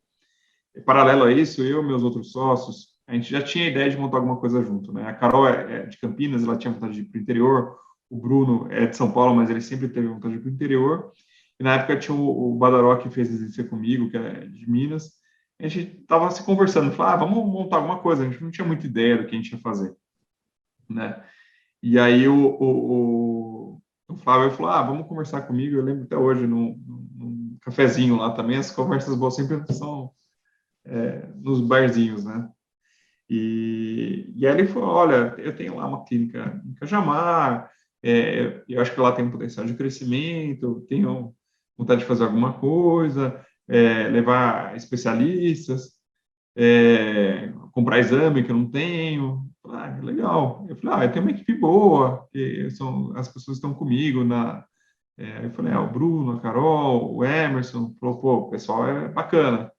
paralelo a isso, eu e meus outros sócios, a gente já tinha a ideia de montar alguma coisa junto, né? A Carol é de Campinas, ela tinha vontade de ir para o interior, o Bruno é de São Paulo, mas ele sempre teve vontade de ir para o interior, e na época tinha o Badaró, que fez residência comigo, que é de Minas. A gente estava se conversando, falava, vamos montar alguma coisa, a gente não tinha muita ideia do que a gente ia fazer, né? E aí o Flávio falou, vamos conversar comigo. Eu lembro até hoje, num cafezinho lá também, as conversas boas sempre são nos barzinhos, né? E aí ele falou, olha, eu tenho lá uma clínica em Cajamar, eu acho que lá tem um potencial de crescimento, tenho vontade de fazer alguma coisa, levar especialistas, comprar exame que eu não tenho. Legal. Eu falei, eu tenho uma equipe boa, que as pessoas estão comigo eu falei, o Bruno, a Carol, o Emerson. Falou, pô, o pessoal é bacana.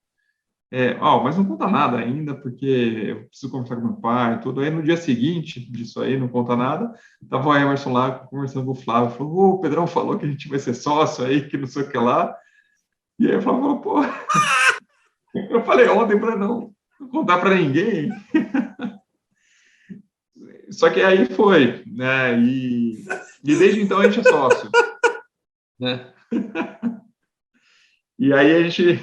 Mas não conta nada ainda, porque eu preciso conversar com meu pai e tudo. Aí no dia seguinte disso aí, não conta nada, tava o Emerson lá conversando com o Flávio, falou, o Pedrão falou que a gente vai ser sócio aí, que não sei o que lá. E aí o Flávio falou, pô, eu falei ontem para não contar para ninguém. Só que aí foi, né? E desde então a gente é sócio, né? E aí a gente...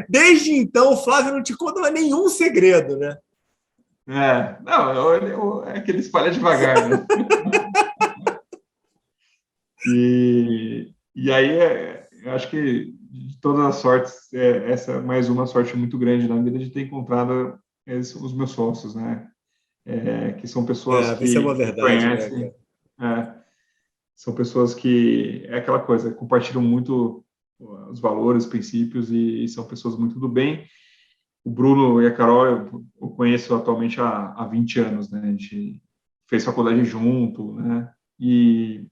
Desde então, o Flávio não te conta nenhum segredo, né? Não, é que ele espalha devagar, né? E aí, eu acho que de todas as sortes, essa é mais uma sorte muito grande na vida de ter encontrado os meus sócios, né? Que são pessoas Isso é uma que verdade, né, conhecem, cara? são pessoas que, é aquela coisa, compartilham muito os valores, princípios e são pessoas muito do bem. O Bruno e a Carol eu conheço atualmente há 20 anos, né? A gente fez faculdade junto, né? E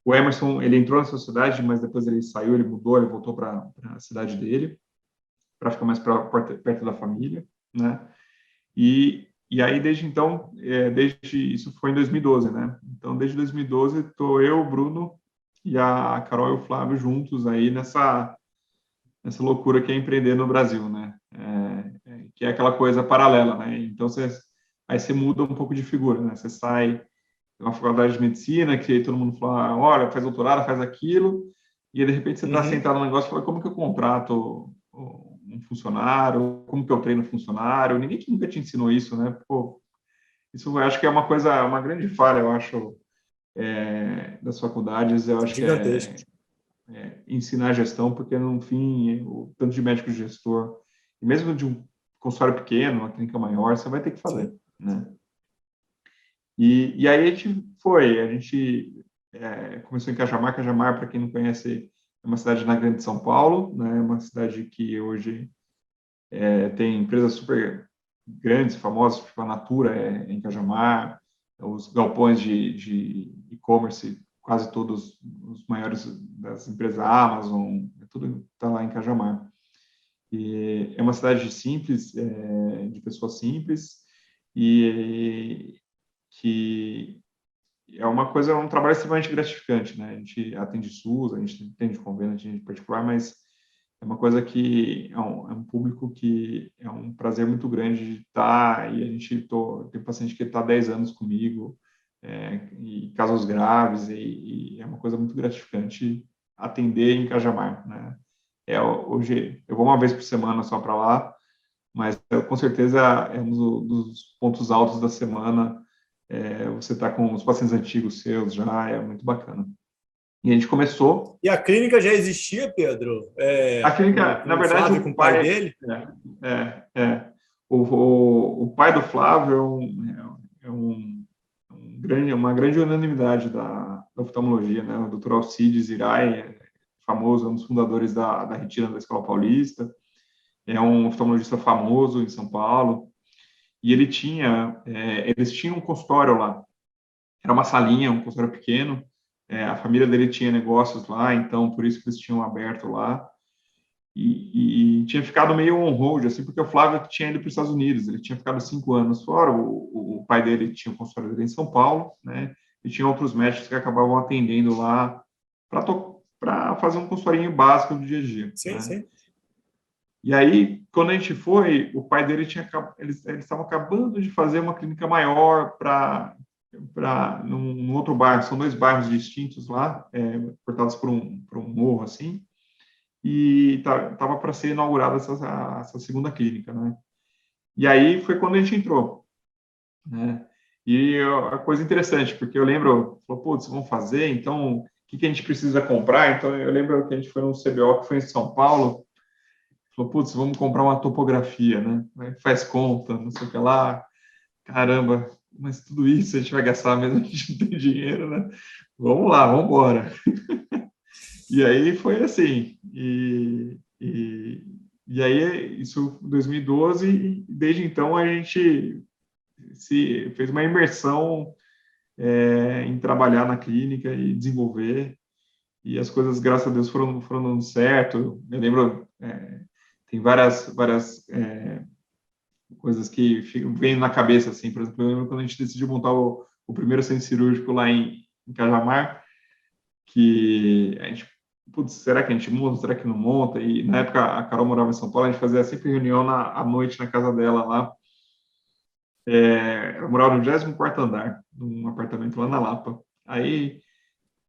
o Emerson, ele entrou na sociedade, mas depois ele saiu, ele mudou, ele voltou para a cidade dele, para ficar mais perto da família, né? E aí, desde então, isso foi em 2012, né? Então, desde 2012, estou eu, o Bruno e a Carol e o Flávio juntos aí nessa loucura que é empreender no Brasil, né? Que é aquela coisa paralela, né? Então, aí você muda um pouco de figura, né? Você sai uma faculdade de medicina, que todo mundo fala, olha, faz doutorado, faz aquilo, e aí, de repente você está Uhum. sentado no negócio e fala, como que eu contrato um funcionário, como que eu treino um funcionário, ninguém que nunca te ensinou isso, né? Pô, isso eu acho que é uma coisa, uma grande falha, eu acho, das faculdades, eu acho que Gigantesco. ensinar gestão, porque no fim, o tanto de médico gestor, e mesmo de um consultório pequeno, uma clínica maior, você vai ter que fazer, Sim. né? E aí a gente começou em Cajamar. Cajamar, para quem não conhece, é uma cidade na Grande São Paulo, né? Uma cidade que hoje tem empresas super grandes, famosas, tipo a Natura em Cajamar, os galpões de e-commerce, quase todos os maiores das empresas, a Amazon, tudo está lá em Cajamar. E é uma cidade simples, de pessoas simples, e que é uma coisa, é um trabalho extremamente gratificante, né? A gente atende SUS, a gente atende convênio, atende particular, mas é uma coisa que é um público que é um prazer muito grande de estar, e a gente tem paciente que está há 10 anos comigo, e casos graves, e é uma coisa muito gratificante atender em Cajamar, né? Hoje, eu vou uma vez por semana só para lá, mas com certeza é um dos pontos altos da semana. Você está com os pacientes antigos seus já, é muito bacana. E a gente começou. E a clínica já existia, Pedro, A clínica, na com o verdade, Flávio, o com o pai pai. dele? É, o pai do Flávio uma grande unanimidade da oftalmologia, né? O Dr. Alcides Irai, famoso, é um dos fundadores da Retina da Escola Paulista, é um oftalmologista famoso em São Paulo, e eles tinham um consultório lá. Era uma salinha, um consultório pequeno. A família dele tinha negócios lá, então por isso que eles tinham aberto lá. E tinha ficado meio on hold, assim, porque o Flávio tinha ido para os Estados Unidos. Ele tinha ficado 5 anos fora. O pai dele tinha um consultório dele em São Paulo, né? E tinha outros médicos que acabavam atendendo lá para fazer um consultorinho básico do dia a dia, Sim, né? sim. E aí, quando a gente foi, o pai dele eles estavam acabando de fazer uma clínica maior num outro bairro. São 2 bairros distintos lá, cortados por um morro assim, e estava para ser inaugurada essa segunda clínica, né? E aí foi quando a gente entrou, né? E a coisa interessante, porque eu lembro, falou, putz, vamos fazer, então o que a gente precisa comprar? Então eu lembro que a gente foi no CBO, que foi em São Paulo. Falou, putz, vamos comprar uma topografia, né? Faz conta, não sei o que lá. Caramba, mas tudo isso a gente vai gastar mesmo, a gente não tem dinheiro, né? Vamos lá, vamos embora. E aí foi assim. E aí, isso em 2012, e desde então a gente se fez uma imersão em trabalhar na clínica e desenvolver. E as coisas, graças a Deus, foram dando certo. Eu lembro, tem várias coisas que vêm na cabeça, assim. Por exemplo, eu lembro quando a gente decidiu montar o primeiro centro cirúrgico lá em Cajamar, que a gente, putz, será que a gente monta, será que não monta? E na época a Carol morava em São Paulo, a gente fazia sempre reunião à noite na casa dela lá. Ela morava no 24º andar, num apartamento lá na Lapa. Aí,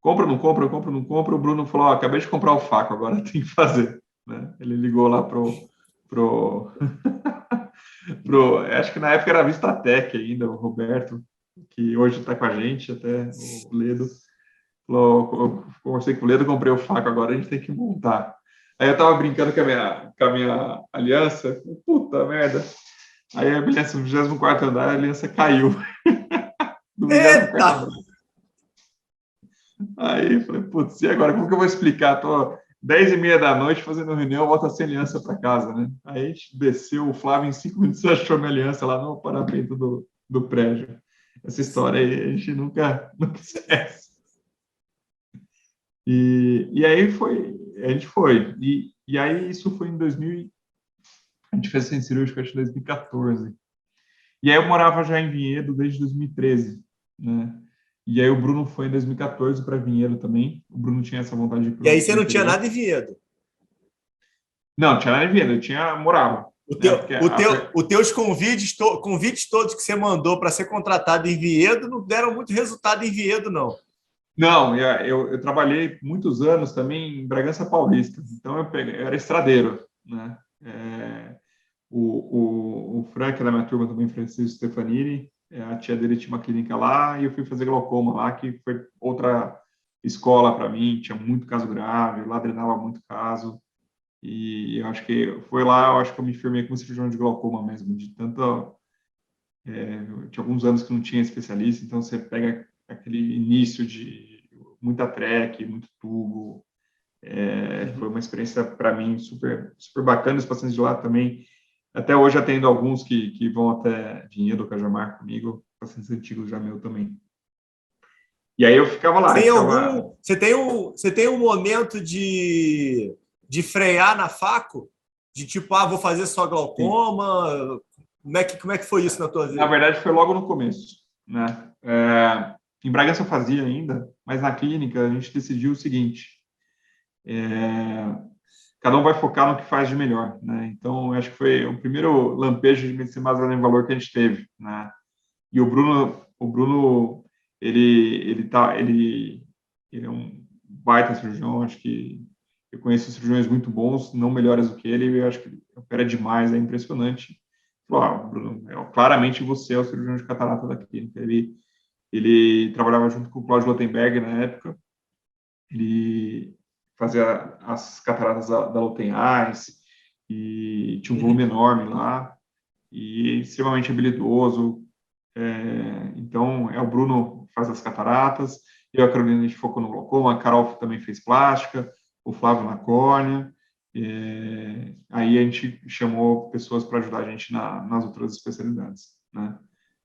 compra, não compra, compra, não compra, o Bruno falou, acabei de comprar o faco, agora tem que fazer. Né? Ele ligou lá pro Acho que na época era Vistatec ainda, o Roberto, que hoje está com a gente, até o Ledo. Falou, eu conversei com o Ledo, comprei o faco, agora a gente tem que montar. Aí eu tava brincando com a minha aliança, puta merda. Aí a aliança, no 24º andar, a aliança caiu. No 24º Eita! andar. Aí eu falei, putz, e agora? Como que eu vou explicar? Tô 10h30 da noite fazendo reunião, volta sem aliança para casa, né? Aí a gente desceu, o Flávio em 5 minutos achou minha aliança lá no parapeito do prédio. Essa história aí a gente nunca esquece. E aí a gente foi. E aí isso foi em 2000, a gente fez esse cirúrgico acho, em 2014. E aí eu morava já em Vinhedo desde 2013, né? E aí o Bruno foi em 2014 para Vinhedo também. O Bruno tinha essa vontade de ir E aí pro você não tinha interior. nada em Vinhedo. Não, não tinha nada em Vinhedo, morava, né? Porque Os teus convites todos que você mandou para ser contratado em Vinhedo não deram muito resultado em Vinhedo, não. não, eu trabalhei muitos anos também em Bragança Paulista, então eu era estradeiro, né? O Frank da minha turma também, Francisco Stefanini, a tia dele tinha uma clínica lá e eu fui fazer glaucoma lá, que foi outra escola para mim, tinha muito caso grave, lá drenava muito caso, e eu acho que foi lá, eu acho que eu me firmei como cirurgião de glaucoma mesmo, de tanto, tinha alguns anos que não tinha especialista, então você pega aquele início de muita track, muito tubo, foi uma experiência para mim super, super bacana, os pacientes de lá também. Até hoje atendo alguns que vão até Vinhedo, Cajamar comigo, pacientes antigos já meu também. E aí eu ficava lá, Você tem um momento de frear na faco? De tipo, vou fazer só glaucoma? Como é que foi isso na tua na vida? verdade foi logo no começo, né? Em Bragança eu fazia ainda, mas na clínica a gente decidiu o seguinte, cada um vai focar no que faz de melhor, né? Então, acho que foi o primeiro lampejo de medicina baseada em valor que a gente teve, né? E o Bruno, ele é um baita cirurgião, acho que eu conheço cirurgiões muito bons, não melhores do que ele, eu acho que ele opera demais, é impressionante. Falou, Bruno, claramente você é o cirurgião de catarata da clínica. Ele trabalhava junto com o Claudio Lotenberg na época, ele fazia as cataratas da Lotenhais e tinha um volume enorme lá e extremamente habilidoso. Então, o Bruno faz as cataratas, eu e a Carolina a gente focou no glaucoma, a Carol também fez plástica, o Flávio na córnea. Aí a gente chamou pessoas para ajudar a gente nas outras especialidades, né?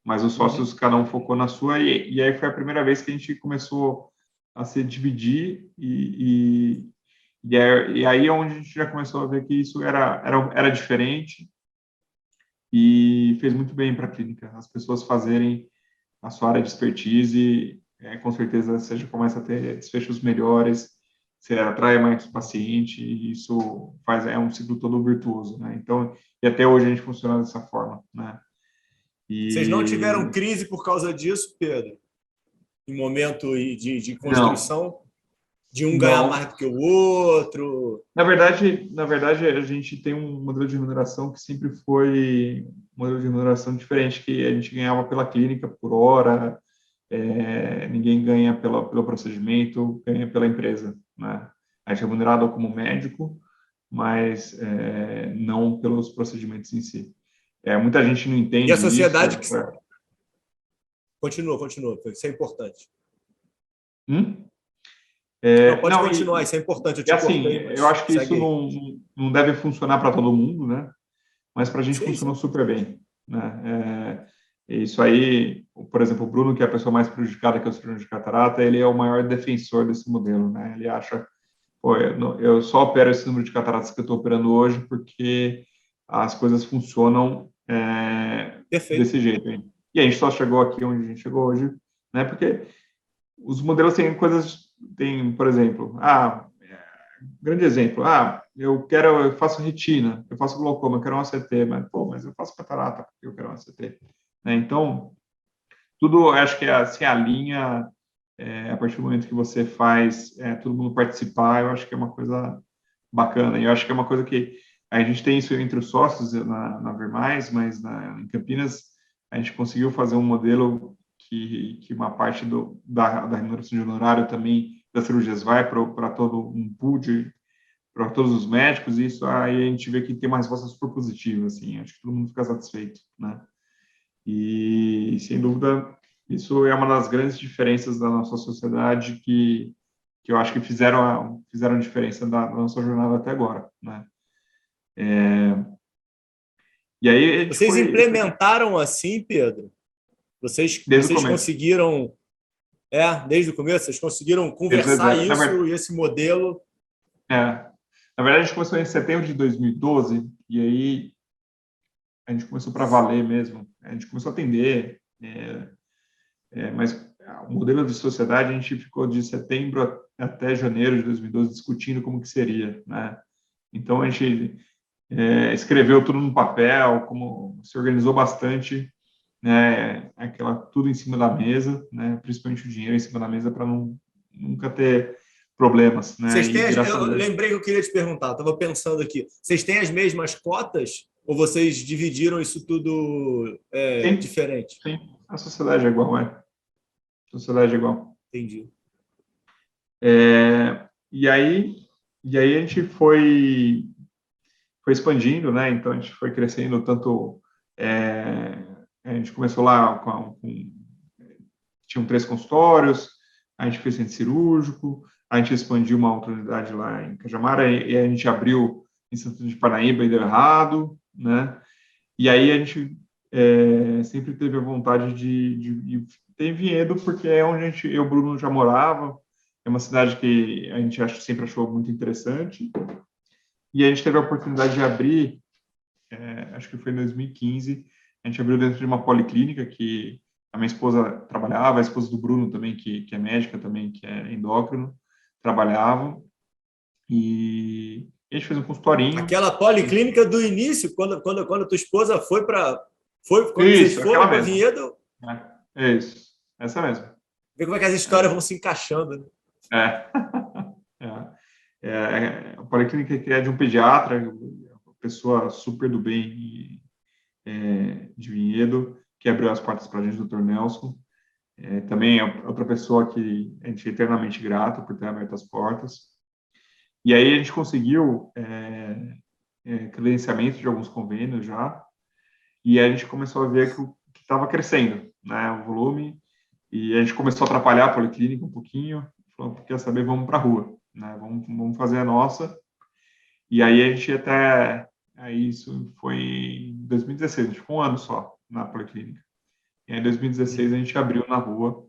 Mas os sócios, cada um focou na sua, e aí foi a primeira vez que a gente começou a se dividir, e aí é onde a gente já começou a ver que isso era diferente, e fez muito bem para a clínica. As pessoas fazerem a sua área de expertise, com certeza você já começa a ter desfechos melhores, você atrai mais paciente, e isso é um ciclo todo virtuoso, né? Então, e até hoje a gente funciona dessa forma, né? Vocês não tiveram E crise por causa disso, Pedro? Em momento de não, construção? De um ganhar mais não. do que o outro? Na verdade, a gente tem um modelo de remuneração que sempre foi um modelo de remuneração diferente, que a gente ganhava pela clínica por hora, ninguém ganha pelo procedimento, ganha pela empresa, né? A gente é remunerado como médico, mas não pelos procedimentos em si. Muita gente não E a entende sociedade isso. que. Continua. Isso é importante. Hum? Não, pode Não, continuar, isso é importante. Eu e te assim, cortei, eu mas acho que isso segue aí. não deve funcionar para todo mundo, né? Mas para a gente Sim, funcionou sim. super bem, né? Isso aí, por exemplo, o Bruno, que é a pessoa mais prejudicada que é o cirurgião de catarata, ele é o maior defensor desse modelo, né? Ele acha, pô, eu só opero esse número de cataratas que eu estou operando hoje porque as coisas funcionam Perfeito. desse jeito. Hein? E a gente só chegou aqui onde a gente chegou hoje, né? Porque os modelos têm coisas, tem, por exemplo, grande exemplo, eu faço retina, eu faço glaucoma, eu quero um ACT, mas eu faço catarata porque eu quero um ACT. Né? Então, tudo, acho que assim, a linha, a partir do momento que você faz todo mundo participar, eu acho que é uma coisa bacana, e eu acho que é uma coisa que A gente tem isso entre os sócios na Vermais, mas em Campinas a gente conseguiu fazer um modelo que uma parte da remuneração de honorário também das cirurgias vai para todo um pool para todos os médicos, e isso aí a gente vê que tem uma resposta super positiva, assim, acho que todo mundo fica satisfeito, né? E, sem dúvida, isso é uma das grandes diferenças da nossa sociedade que eu acho que fizeram diferença da nossa jornada até agora, né? E aí a gente Vocês implementaram assim, Pedro? desde o Vocês começo. conseguiram, desde o começo, vocês conseguiram conversar Na isso verdade, e esse modelo? na verdade, a gente começou em setembro de 2012, e aí a gente começou para valer mesmo. A gente começou a atender, mas o modelo de sociedade a gente ficou de setembro até janeiro de 2012 discutindo como que seria, né? Então a gente escreveu tudo no papel, como se organizou bastante, né? Tudo em cima da mesa, né? Principalmente o dinheiro em cima da mesa para nunca ter problemas, né? Vocês E têm graças a eu Deus. lembrei que eu queria te perguntar, estava pensando aqui. Vocês têm as mesmas cotas ou vocês dividiram isso tudo Sim, diferente? sim, a sociedade é igual, A sociedade é igual. Entendi. E aí a gente foi expandindo, né? Então a gente foi crescendo tanto. A gente começou lá tinham 3 consultórios, a gente fez centro cirúrgico, a gente expandiu uma outra unidade lá em Cajamar, e a gente abriu em Santana de Parnaíba e deu errado, né? E aí a gente sempre teve a vontade de ter em Vinhedo, porque é onde eu e o Bruno já morava, é uma cidade que a gente sempre achou muito interessante, e a gente teve a oportunidade de abrir, acho que foi em 2015, a gente abriu dentro de uma policlínica que a minha esposa trabalhava, a esposa do Bruno também, que é médica também, que é endócrino, trabalhavam, e a gente fez um consultorinho. Aquela policlínica do início, quando tua esposa quando vocês Isso, aquela foram para mesma. Vinhedo, Isso, essa mesmo. ver como é que as É, histórias vão se encaixando, né? é. A policlínica que é de um pediatra, uma pessoa super do bem de Vinhedo, que abriu as portas para a gente, o Dr. Nelson. Também é outra pessoa que a gente é eternamente grato por ter aberto as portas. E aí a gente conseguiu credenciamento de alguns convênios já, e a gente começou a ver que estava crescendo, né, o volume, e a gente começou a atrapalhar a policlínica um pouquinho, falou, quer saber, vamos para a rua, né, vamos fazer a nossa. E aí a gente aí isso foi em 2016, a gente ficou um ano só na policlínica. E aí em 2016 a gente abriu na rua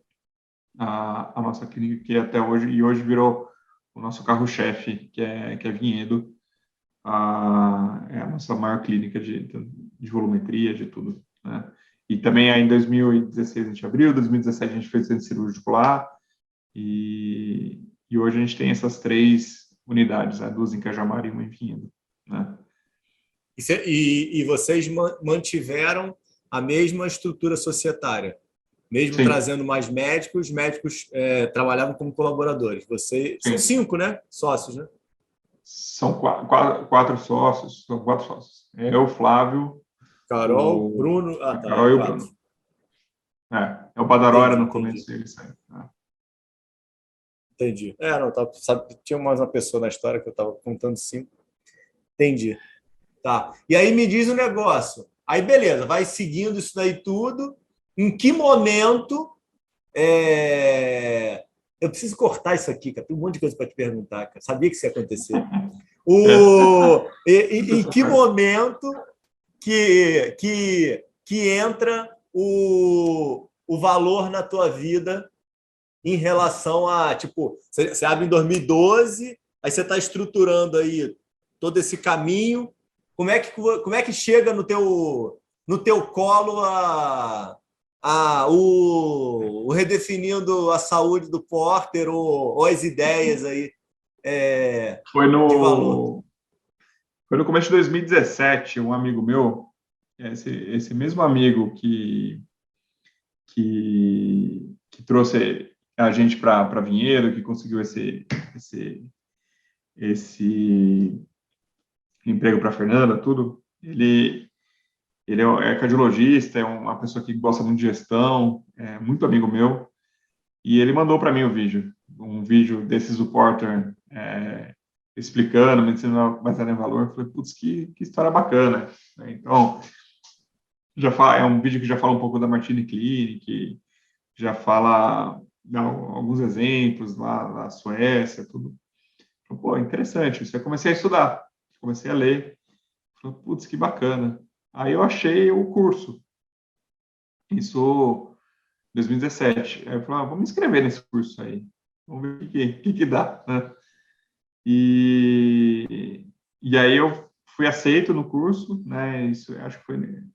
a nossa clínica, que até hoje, e hoje virou o nosso carro-chefe, que é Vinhedo, é a nossa maior clínica de volumetria, de tudo, né? E também aí em 2016 a gente abriu, 2017 a gente fez centro cirúrgico lá, e hoje a gente tem essas 3 unidades, né? 2 em Cajamar e uma em Vinhedo, né? E vocês mantiveram a mesma estrutura societária, mesmo Sim, trazendo mais médicos, os médicos trabalhavam como colaboradores. São sim. 5, né? Sócios, né? São 4 sócios, são 4 sócios. Eu, Flávio, Carol, Bruno. Ah, a tá, Carol e o 4. Bruno. O Badaró era Entendi, no entendi. começo, ele saiu. Entendi. Não, sabe, tinha mais uma pessoa na história que eu estava contando 5. Entendi. Tá. E aí me diz o negócio. Aí, beleza, vai seguindo isso daí tudo. Em que momento. Eu preciso cortar isso aqui, cara. Tem um monte de coisa para te perguntar, cara. Sabia que isso ia acontecer. Em que momento que entra o valor na tua vida em relação a, tipo, você abre em 2012, aí você está estruturando aí todo esse caminho. Como é que chega no teu colo o redefinindo a saúde do Porter ou as ideias aí Foi de valor? no, foi no começo de 2017, um amigo meu, esse mesmo amigo que trouxe a gente para Vinhedo, que conseguiu esse emprego para a Fernanda, tudo. Ele é cardiologista, é uma pessoa que gosta muito de gestão, é muito amigo meu, e ele mandou para mim um vídeo desses do Porter, explicando, medicina baseada em valor. Eu falei, putz, que história bacana, né? Então, é um vídeo que já fala um pouco da Martini Clinic, já fala, dá alguns exemplos lá da Suécia, tudo. Então, pô, interessante. Isso eu comecei a estudar, comecei a ler. Falei, putz, que bacana. Aí eu achei o curso. Isso em 2017. Aí eu falei, vamos me inscrever nesse curso aí. Vamos ver o que dá, né? E aí eu fui aceito no curso, né? Isso acho que foi em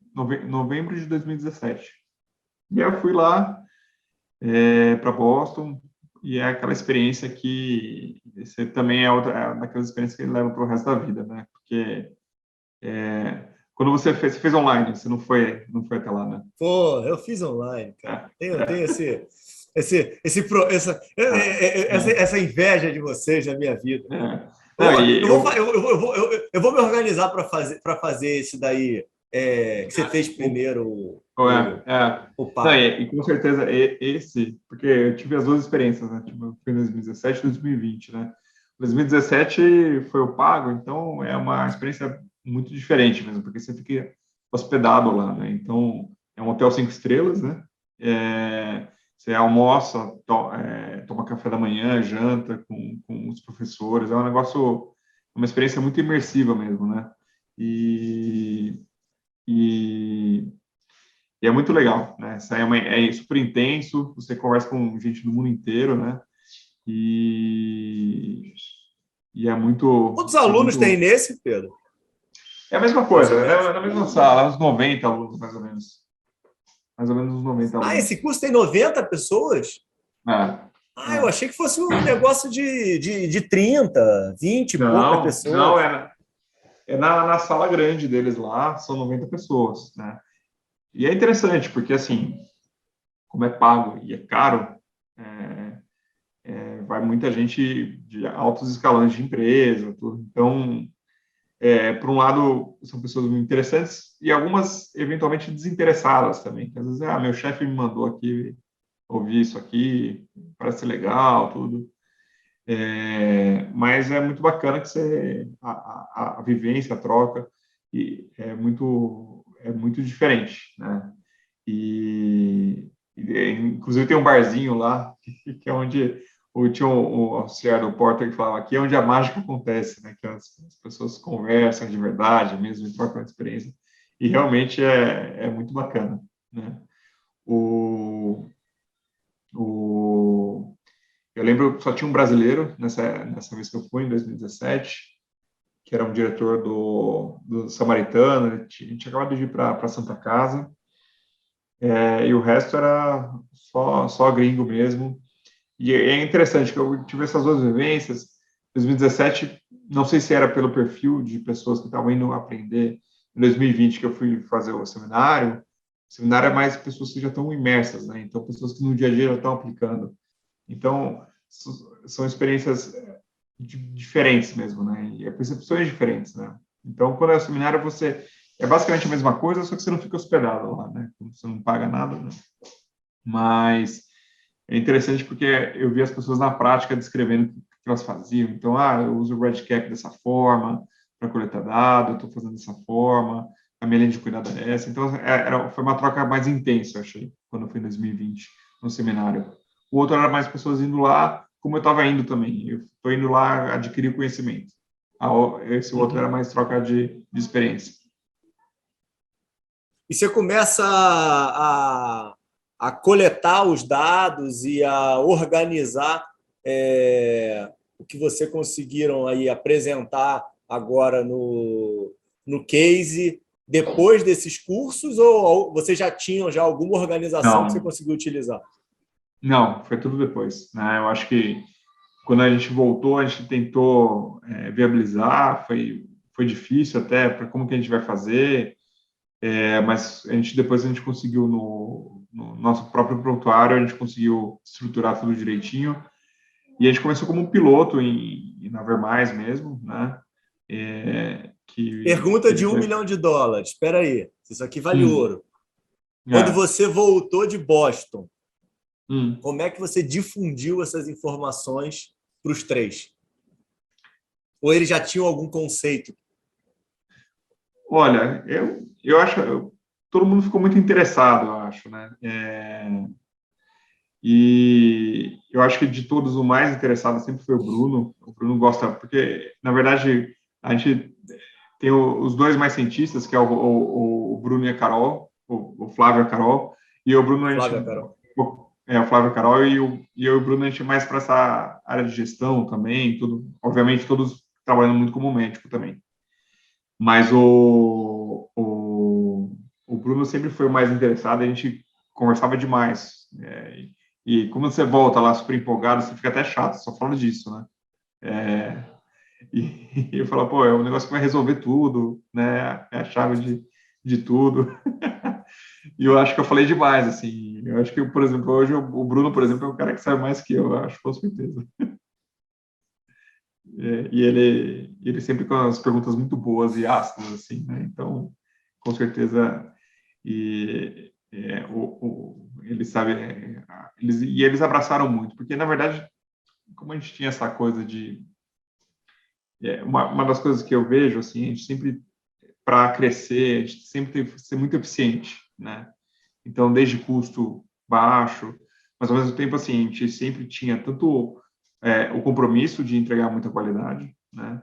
novembro de 2017. E aí eu fui lá para Boston, e é aquela experiência que você também é outra, daquelas experiências que ele leva para o resto da vida, né? Porque quando você fez online, você não foi até lá, né? Pô, eu fiz online, cara. Tenho essa inveja de vocês na minha vida. Não, Eu vou me organizar para fazer esse daí que você fez primeiro, o Não, pago. e com certeza porque eu tive as duas experiências, né? Tipo, eu fui em 2017 e 2020, né? 2017 foi o pago, então é uma experiência muito diferente mesmo, porque você fica hospedado lá, né? Então, é um hotel 5 estrelas, né? Você almoça, toma café da manhã, janta com os professores, é um negócio, uma experiência muito imersiva mesmo, né? E, e, e é muito legal, né? Isso aí é super intenso, você conversa com gente do mundo inteiro, né? E, e Quantos alunos tem nesse, Pedro? É a mesma Mais coisa, ou é menos. na mesma sala, uns 90 alunos, mais ou menos. Mais ou menos uns 90 Esse alunos. curso tem 90 pessoas? É, Eu é. achei que fosse um negócio de 30, 20 e poucas Não, pessoas. na sala grande deles lá, são 90 pessoas, né? E é interessante, porque, assim, como é pago e é caro, vai muita gente de altos escalões de empresa, tudo. Então, por um lado, são pessoas muito interessantes e algumas, eventualmente, desinteressadas também. Às vezes, meu chefe me mandou aqui ouvir isso aqui, parece legal, tudo. Mas é muito bacana que a vivência, a troca, e é muito diferente, né? Inclusive tem um barzinho lá, que é onde tinha o auxiliar do Porter que falava, aqui é onde a mágica acontece, né? Que as pessoas conversam de verdade mesmo, e trocam experiência. E realmente é muito bacana, né? O, o, eu lembro que só tinha um brasileiro nessa vez que eu fui, em 2017, que era um diretor do Samaritano, ele tinha acabado de ir para Santa Casa, e o resto era só gringo mesmo. E é interessante que eu tive essas duas vivências. Em 2017, não sei se era pelo perfil de pessoas que estavam indo aprender. Em 2020, que eu fui fazer o seminário é mais pessoas que já estão imersas, né? Então, pessoas que no dia a dia já estão aplicando. Então, são experiências diferentes mesmo, né? E percepções diferentes, né? Então, quando é o seminário, é basicamente a mesma coisa, só que você não fica hospedado lá, né? Você não paga nada, né? Mas é interessante porque eu vi as pessoas na prática descrevendo o que elas faziam. Então, eu uso o Redcap dessa forma para coletar dados, eu estou fazendo dessa forma, a minha linha de cuidado é essa. Então, foi uma troca mais intensa, eu achei, quando eu fui em 2020, no seminário. O outro era mais pessoas indo lá, como eu estava indo também. Eu estou indo lá adquirir conhecimento. Esse outro era mais troca de experiência. E você começa a coletar os dados e a organizar o que você conseguiram aí apresentar agora no case depois desses cursos, ou você já tinha alguma organização que você Não, conseguiu utilizar? não, foi tudo depois, né? Eu acho que quando a gente voltou, a gente tentou viabilizar, foi difícil até para como que a gente vai fazer, mas depois a gente conseguiu no nosso próprio prontuário, a gente conseguiu estruturar tudo direitinho, e a gente começou como um piloto na Vermais mesmo, né? Pergunta de ele US$ 1 milhão. Espera aí, isso aqui vale ouro. Quando é, você voltou de Boston, hum. como é que você difundiu essas informações para os três? Ou eles já tinham algum conceito? Olha, eu acho, todo mundo ficou muito interessado, eu acho, né? E eu acho que de todos o mais interessado sempre foi o Bruno. O Bruno gosta, porque na verdade a gente tem os dois mais cientistas, que é o Bruno e a Carol, o Flávio e a Carol, e o Bruno a gente Flávia, Carol. o Flávio e a Carol e eu e o Bruno a gente é mais para essa área de gestão também, tudo, obviamente todos trabalhando muito como médico também. Mas o Bruno sempre foi o mais interessado, a gente conversava demais. E como você volta lá super empolgado, você fica até chato, só fala disso, né? E eu falo, pô, é um negócio que vai resolver tudo, né? É a chave de tudo. E eu acho que eu falei demais, assim. Eu acho que, por exemplo, hoje o Bruno, por exemplo, é o cara que sabe mais que eu acho, com certeza. E ele sempre com as perguntas muito boas e ácidas, assim, né? Então, com certeza, ele sabe, eles abraçaram muito, porque, na verdade, como a gente tinha essa coisa de... uma das coisas que eu vejo, assim, a gente sempre, para crescer, a gente sempre tem que ser muito eficiente, né? Então, desde custo baixo, mas, ao mesmo tempo, assim, a gente sempre tinha tanto o compromisso de entregar muita qualidade, né?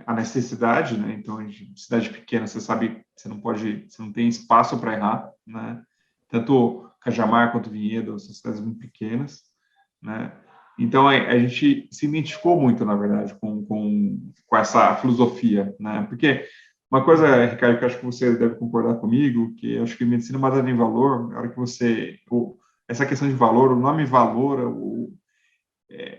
A necessidade, né? Então, cidade pequena, você sabe, você não tem espaço para errar, né? Tanto Cajamar quanto Vinhedo são cidades muito pequenas, né? Então, a gente se identificou muito, na verdade, com essa filosofia, né? Porque uma coisa, Ricardo, que eu acho que você deve concordar comigo, que eu acho que medicina baseada em valor, na hora que essa questão de valor, o nome valor,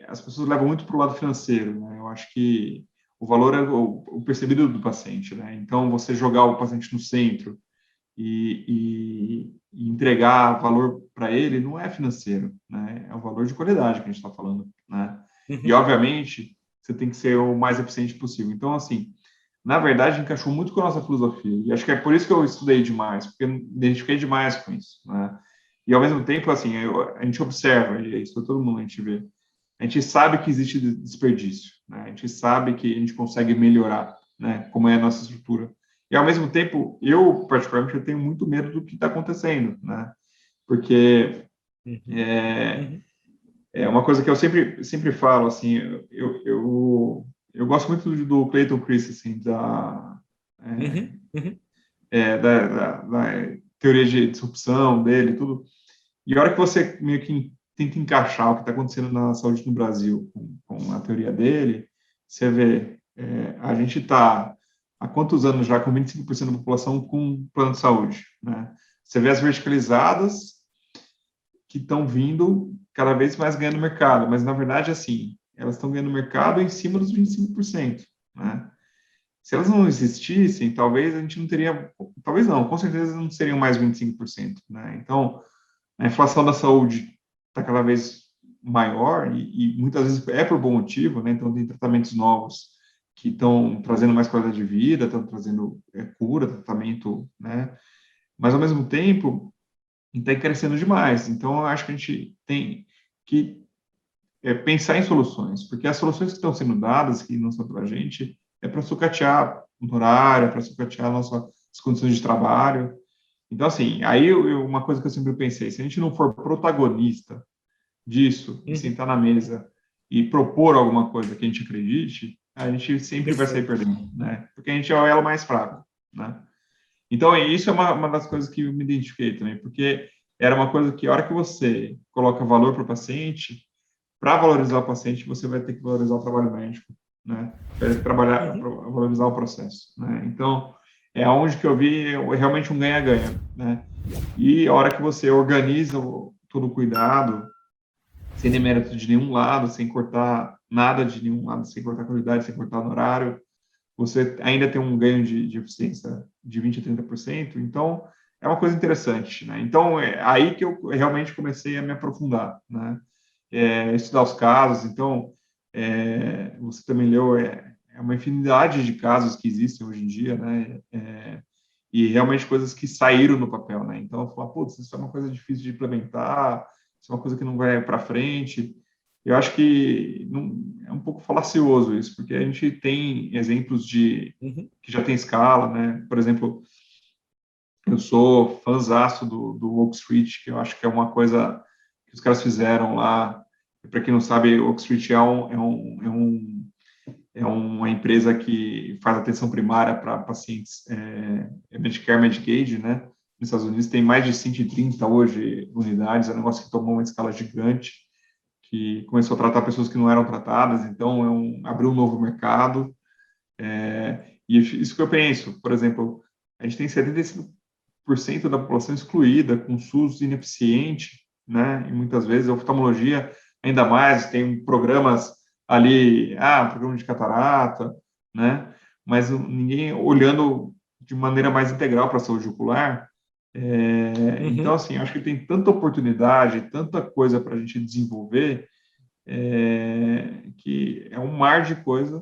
as pessoas levam muito para o lado financeiro, né? Eu acho que o valor é o percebido do paciente, né? Então, você jogar o paciente no centro e entregar valor para ele não é financeiro, né? É o valor de qualidade que a gente está falando, né? E, Uhum. obviamente, você tem que ser o mais eficiente possível. Então, assim, na verdade, encaixou muito com a nossa filosofia. E acho que é por isso que eu estudei demais, porque eu me identifiquei demais com isso, né? E, ao mesmo tempo, assim, a gente observa, e isso todo mundo a gente vê, a gente sabe que existe desperdício, né? A gente sabe que a gente consegue melhorar, né? Como é a nossa estrutura. E, ao mesmo tempo, eu, particularmente, eu tenho muito medo do que está acontecendo, né? Porque Uhum. é, Uhum. é uma coisa que eu sempre falo, assim, eu gosto muito do Clayton Christensen, é, Uhum. Uhum. da teoria de disrupção dele, tudo. E a hora que você meio que tenta encaixar o que está acontecendo na saúde no Brasil com a teoria dele, você vê, a gente está há quantos anos já com 25% da população com plano de saúde, né? Você vê as verticalizadas que estão vindo cada vez mais ganhando mercado, mas na verdade, assim, elas estão ganhando mercado em cima dos 25%, né? Se elas não existissem, talvez a gente não teria, talvez não, com certeza não seriam mais 25%, né? Então, a inflação da saúde está cada vez maior e muitas vezes é por bom motivo, né? Então, tem tratamentos novos que estão trazendo mais qualidade de vida, estão trazendo cura, tratamento, né? Mas, ao mesmo tempo, está crescendo demais. Então, eu acho que a gente tem que pensar em soluções, porque as soluções que estão sendo dadas, que não são para a gente, é para sucatear o horário, é para sucatear nossas condições de trabalho. Então, assim, aí uma coisa que eu sempre pensei, se a gente não for protagonista disso e Uhum. sentar na mesa e propor alguma coisa que a gente acredite, a gente sempre vai sair Perfeito. perdendo, né? Porque a gente é o elo mais fraco, né? Então, isso é uma das coisas que eu me identifiquei também, porque era uma coisa que, a hora que você coloca valor para o paciente, para valorizar o paciente, você vai ter que valorizar o trabalho médico, né? Vai trabalhar para Uhum. valorizar o processo, né? Então, é onde que eu vi realmente um ganha-ganha, né? E a hora que você organiza todo o cuidado, sem demérito de nenhum lado, sem cortar nada de nenhum lado, sem cortar qualidade, sem cortar no horário, você ainda tem um ganho de eficiência de 20% a 30%, então é uma coisa interessante, né? Então, é aí que eu realmente comecei a me aprofundar, né? Estudar os casos, então, você também leu é uma infinidade de casos que existem hoje em dia, né? E realmente coisas que saíram no papel, né? Então, eu falo, putz, isso é uma coisa difícil de implementar, isso é uma coisa que não vai para frente. Eu acho que é um pouco falacioso isso, porque a gente tem exemplos de que já tem escala, né? Por exemplo, eu sou fãzaço do Oak Street, que eu acho que é uma coisa que os caras fizeram lá. Para quem não sabe, Oak Street é uma empresa que faz atenção primária para pacientes Medicare, Medicaid, né? Nos Estados Unidos tem mais de 130 hoje unidades, é um negócio que tomou uma escala gigante, que começou a tratar pessoas que não eram tratadas, então abriu um novo mercado. E isso que eu penso, por exemplo, a gente tem 75% da população excluída, com SUS ineficiente, né? E muitas vezes a oftalmologia, ainda mais, tem programas ali, programa de catarata, né? Mas ninguém olhando de maneira mais integral para a saúde ocular. Então, assim, acho que tem tanta oportunidade, tanta coisa para a gente desenvolver, que é um mar de coisa,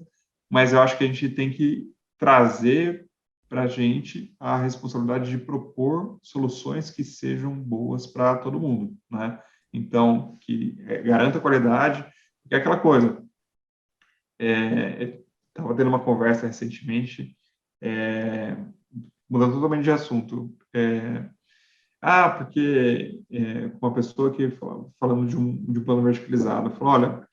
mas eu acho que a gente tem que trazer para a gente a responsabilidade de propor soluções que sejam boas para todo mundo, né? Então, que garanta qualidade, que é aquela coisa. Estava tendo uma conversa recentemente, mudando totalmente de assunto. Porque uma pessoa que falando de um plano verticalizado, falou, olha,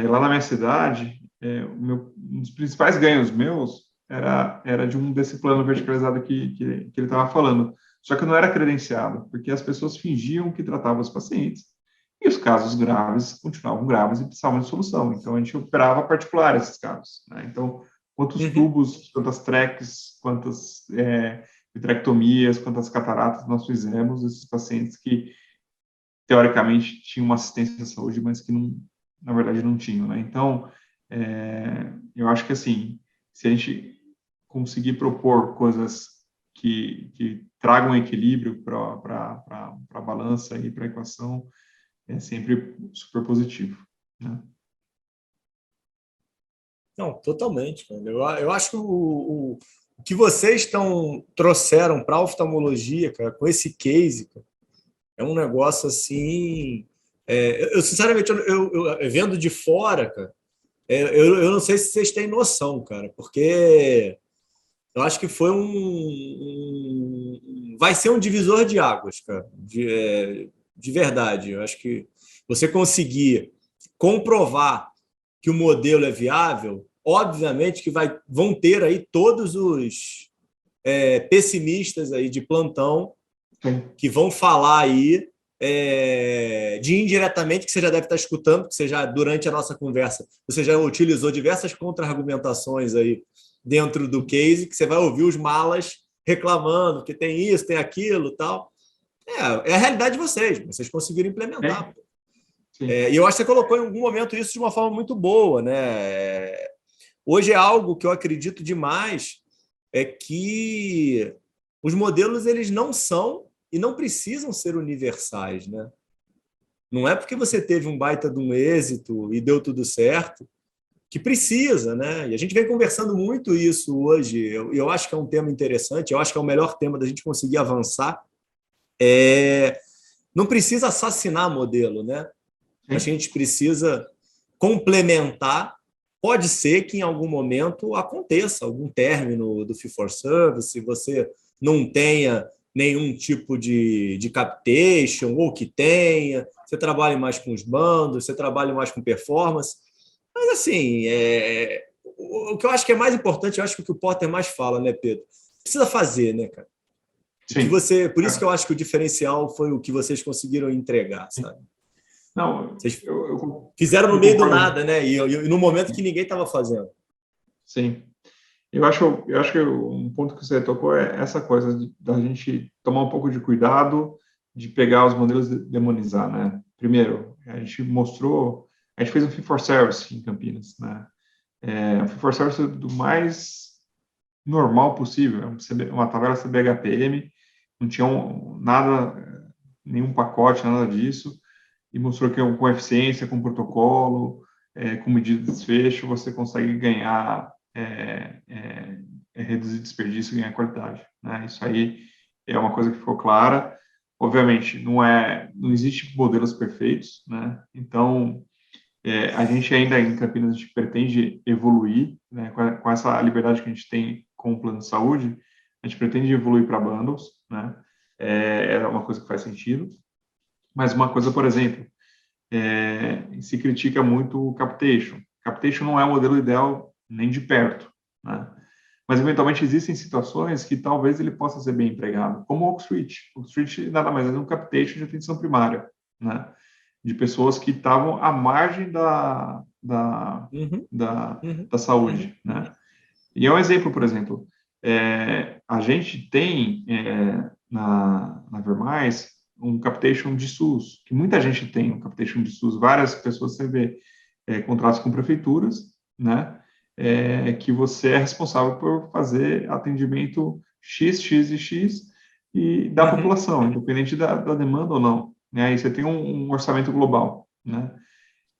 lá na minha cidade, um dos principais ganhos meus era de um desse plano verticalizado que ele estava falando. Só que não era credenciado, porque as pessoas fingiam que tratavam os pacientes e os casos graves continuavam graves e precisavam de solução. Então, a gente operava particular esses casos, né? Então, quantos tubos, quantas tracks, quantas vitrectomias, quantas cataratas nós fizemos esses pacientes que, teoricamente, tinham uma assistência à saúde, mas que não, na verdade, não tinham, né? Então, eu acho que, assim, se a gente conseguir propor coisas que tragam equilíbrio para a balança e para a equação, é sempre super positivo, né? Não, totalmente, cara. Eu acho que o que vocês trouxeram para a oftalmologia, cara, com esse case, cara, é um negócio assim. Sinceramente, vendo de fora, cara, eu não sei se vocês têm noção, cara, porque eu acho que foi vai ser um divisor de águas, cara, de verdade. Eu acho que você conseguir comprovar que o modelo é viável, obviamente que vão ter aí todos os pessimistas aí de plantão que vão falar aí de indiretamente, que você já deve estar escutando, que você já, durante a nossa conversa, você já utilizou diversas contra-argumentações aí dentro do case, que você vai ouvir os malas reclamando que tem isso, tem aquilo, tal. É a realidade de vocês conseguiram implementar. E eu acho que você colocou em algum momento isso de uma forma muito boa, né? Hoje é algo que eu acredito demais, é que os modelos eles não são e não precisam ser universais, né? Não é porque você teve um baita de um êxito e deu tudo certo que precisa, né? E a gente vem conversando muito isso hoje. Eu acho que é um tema interessante. Eu acho que é o melhor tema da gente conseguir avançar. Não precisa assassinar modelo, né? A gente precisa complementar. Pode ser que em algum momento aconteça algum término do fee for service, se você não tenha nenhum tipo de capitation, ou que tenha, você trabalhe mais com os bandos, você trabalhe mais com performance. Mas, assim, o que eu acho que é mais importante, eu acho que o Potter mais fala, né, Pedro? Precisa fazer, né, cara? Por isso que eu acho que o diferencial foi o que vocês conseguiram entregar, sabe? Não, vocês fizeram no meio do nada, né? E no momento que ninguém estava fazendo. Sim. Eu acho que um ponto que você tocou é essa coisa da gente tomar um pouco de cuidado de pegar os modelos e demonizar, né? Primeiro, a gente fez um fee for service em Campinas, né? Um fee for service do mais normal possível, uma tabela CBHPM, não tinha nada, nenhum pacote, nada disso, e mostrou que com eficiência, com protocolo, com medida de desfecho, você consegue ganhar, reduzir desperdício e ganhar qualidade, né? Isso aí é uma coisa que ficou clara. Obviamente, não existe modelos perfeitos, né? Então, a gente ainda em Campinas, a gente pretende evoluir, né? Com essa liberdade que a gente tem com o plano de saúde, a gente pretende evoluir para bundles, né? É uma coisa que faz sentido. Mas uma coisa, por exemplo, se critica muito o capitation. Capitation não é o modelo ideal nem de perto, né? Mas, eventualmente, existem situações que talvez ele possa ser bem empregado, como o Oak Street. O Oak Street nada mais é um capitation de atenção primária, né? De pessoas que estavam à margem Uhum, da, uhum, da uhum, saúde, uhum, né? E é um exemplo, por exemplo, a gente tem na Vermais um capitation de SUS, que muita gente tem um capitation de SUS, várias pessoas você vê contratos com prefeituras, né? Que você é responsável por fazer atendimento X, X e X e da uhum. população, independente da demanda ou não, né? E você tem um orçamento global, né?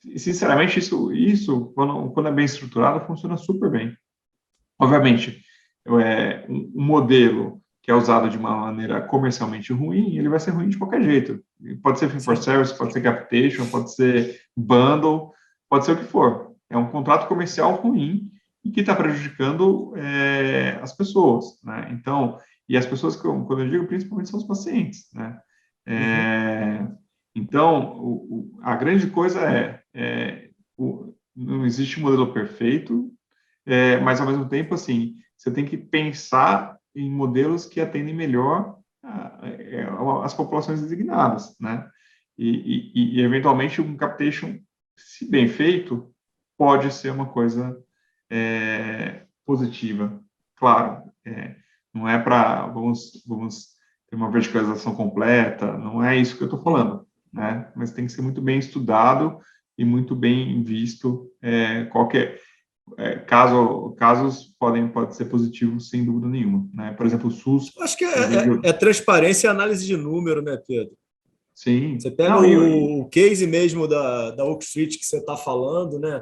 E, sinceramente, isso quando é bem estruturado, funciona super bem. Obviamente, um modelo que é usado de uma maneira comercialmente ruim, ele vai ser ruim de qualquer jeito. Pode ser fee for Sim. service, pode ser capitation, pode ser bundle, pode ser o que for. É um contrato comercial ruim e que está prejudicando as pessoas, né? Então, e as pessoas, quando eu digo, principalmente são os pacientes, né? Uhum. É, então, a grande coisa não existe um modelo perfeito, mas ao mesmo tempo, assim, você tem que pensar em modelos que atendem melhor as populações designadas, né? E, eventualmente, um capitation, se bem feito, pode ser uma coisa positiva. Claro, não é para vamos ter uma verticalização completa, não é isso que eu estou Uhum. falando, né? Mas tem que ser muito bem estudado e muito bem visto qualquer casos pode ser positivos sem dúvida nenhuma, né? Por exemplo, o SUS, Eu acho que eu vejo, é transparência e análise de número, né, Pedro? Você sim, pega não, o case mesmo da Oak Street que você está falando, né?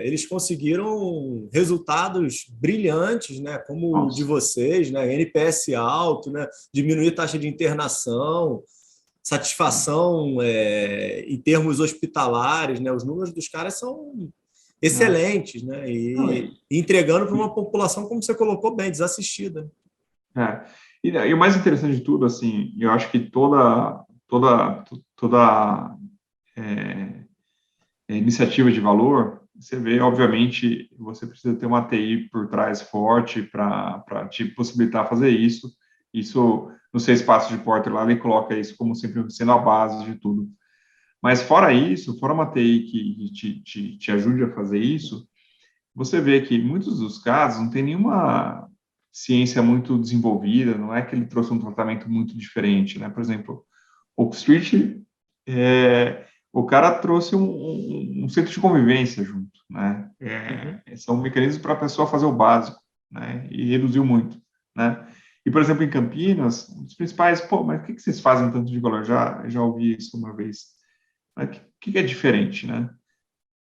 Eles conseguiram resultados brilhantes, né? Como o de nossa, vocês, né? NPS alto, né? Diminuir taxa de internação, satisfação em termos hospitalares, né? Os números dos caras são né? excelentes, né? Não, E entregando para uma população, como você colocou bem, desassistida. é. E o mais interessante de tudo, assim, eu acho que toda é, iniciativa de valor, você vê, obviamente, você precisa ter uma TI por trás forte para te possibilitar fazer isso. Isso, no seu espaço de Porter lá, ele coloca isso como sempre sendo a base de tudo. Mas fora isso, fora uma TI que te ajude a fazer isso, você vê que em muitos dos casos não tem nenhuma ciência muito desenvolvida, não é que ele trouxe um tratamento muito diferente, né? Por exemplo, Oak Street, o cara trouxe um centro de convivência junto, né? Uhum. São mecanismos para a pessoa fazer o básico, né? E reduziu muito, né? E, por exemplo, em Campinas, um dos principais, pô, mas o que vocês fazem tanto de valor? Já ouvi isso uma vez. Mas o que é diferente, né?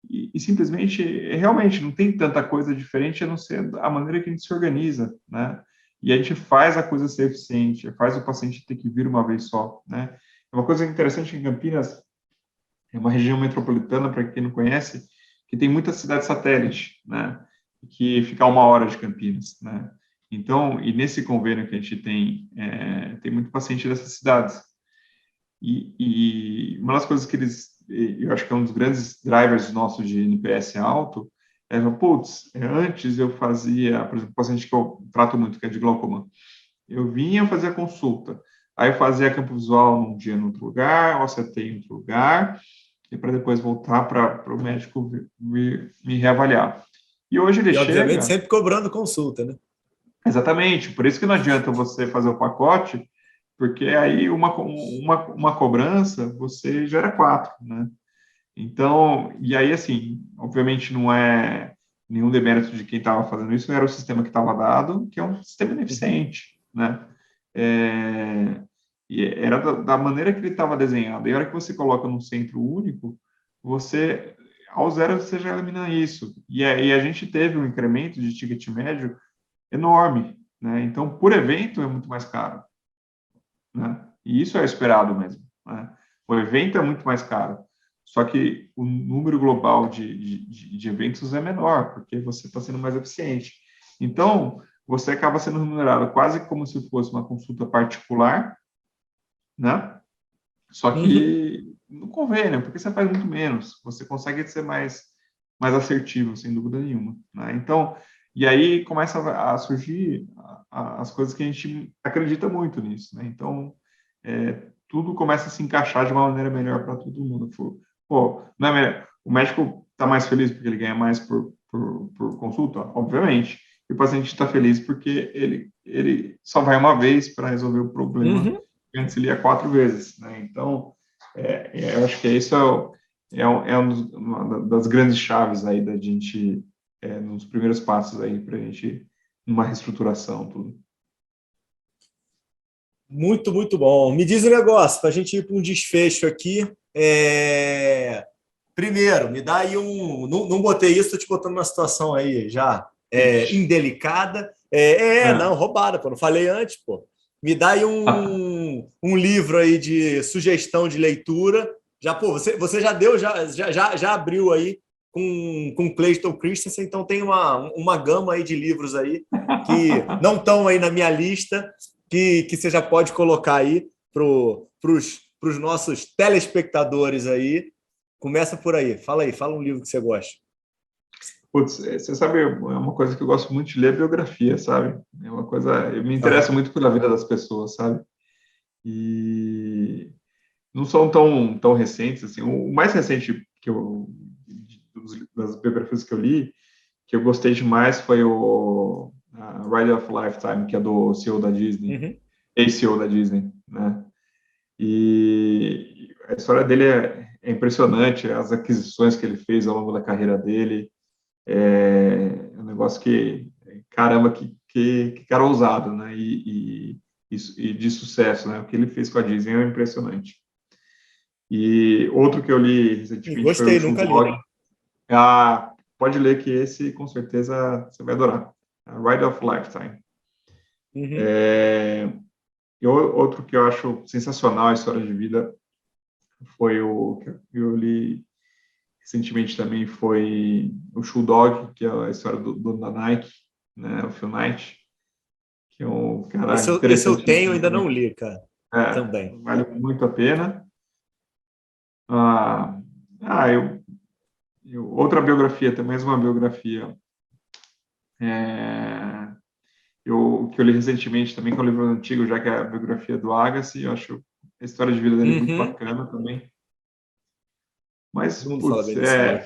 E simplesmente, realmente, não tem tanta coisa diferente a não ser a maneira que a gente se organiza, né? E a gente faz a coisa ser eficiente, faz o paciente ter que vir uma vez só, né? É uma coisa interessante em Campinas, é uma região metropolitana, para quem não conhece, que tem muita cidade satélite, né? Que fica a 1 hora de Campinas, né? Então, e nesse convênio que a gente tem, tem muito paciente dessas cidades. E uma das coisas que eu acho que é um dos grandes drivers nosso de NPS alto, putz, antes eu fazia, por exemplo, o paciente que eu trato muito, que é de glaucoma, eu vinha fazer a consulta, aí eu fazia campo visual num dia em outro lugar, OCT em outro lugar, e para depois voltar para o médico me reavaliar. E hoje ele E, obviamente, chega, sempre cobrando consulta, né? exatamente, por isso que não adianta você fazer o pacote, porque aí uma cobrança você gera 4, né? Então, e aí, assim, obviamente não é nenhum demérito de quem estava fazendo isso, era o sistema que estava dado, que é um sistema Uhum. ineficiente, né? E era da maneira que ele estava desenhado. E a hora que você coloca num centro único, você ao zero você já elimina isso. E a gente teve um incremento de ticket médio enorme, né? Então, por evento é muito mais caro, né? E isso é esperado mesmo, né? O evento é muito mais caro, só que o número global de eventos é menor, porque você está sendo mais eficiente. Então, você acaba sendo remunerado quase como se fosse uma consulta particular, né? Só Uhum. que no convênio, porque você faz muito menos, você consegue ser mais assertivo, sem dúvida nenhuma, né? Então, e aí começa a surgir as coisas que a gente acredita muito nisso, né? Então, tudo começa a se encaixar de uma maneira melhor para todo mundo. Pô, não é melhor, o médico está mais feliz porque ele ganha mais por consulta? Obviamente. E o paciente está feliz porque ele só vai uma vez para resolver o problema, Uhum. antes ele ia 4 vezes, né? Então, eu acho que isso uma das grandes chaves aí da gente, nos primeiros passos aí para a gente, numa reestruturação, tudo. Muito, muito bom. Me diz um negócio, para a gente ir para um desfecho aqui. Primeiro, me dá aí um. Não, não botei isso, estou te botando numa situação aí já Ixi. indelicada. Não, Ah. roubada, pô. Não falei antes, pô. Me dá aí um livro aí de sugestão de leitura. Já, pô, você já deu, já abriu aí com Clayton Christensen, então tem uma gama aí de livros aí que não estão aí na minha lista, que você já pode colocar aí para os nossos telespectadores aí. Começa por aí. Fala aí, fala um livro que você gosta. Putz, você sabe, é uma coisa que eu gosto muito de ler, é biografia, sabe? É uma coisa, eu me interesso Aham. muito pela vida das pessoas, sabe? E não são tão recentes, assim. O mais recente das biografias que eu li, que eu gostei demais, foi o Ride of Lifetime, que é do CEO da Disney, Uhum. ex-CEO da Disney, né? E a história dele é impressionante, as aquisições que ele fez ao longo da carreira dele, um negócio que, caramba, que cara ousado, né? E de sucesso, né? O que ele fez com a Disney é impressionante. E outro que eu li recentemente foi o Gostei, nunca Shoe li. Dog. Pode ler que esse, com certeza, você vai adorar. Ride of Lifetime. Uhum. E outro que eu acho sensacional, a história de vida, foi o que eu li recentemente também, foi o Shoe Dog, que é a história do da Nike, né? O Phil Knight, que é um cara Esse eu tenho, interessantíssimo ainda não também. li, cara. Também. Vale muito a pena. Ah, ah outra biografia, tem mais uma biografia, é, que eu li recentemente também, que é um livro antigo, já que é a biografia do Agassi. Eu acho a história de vida dele muito Uhum. bacana também. Mas, Todo mundo fala putz, bem desse livro.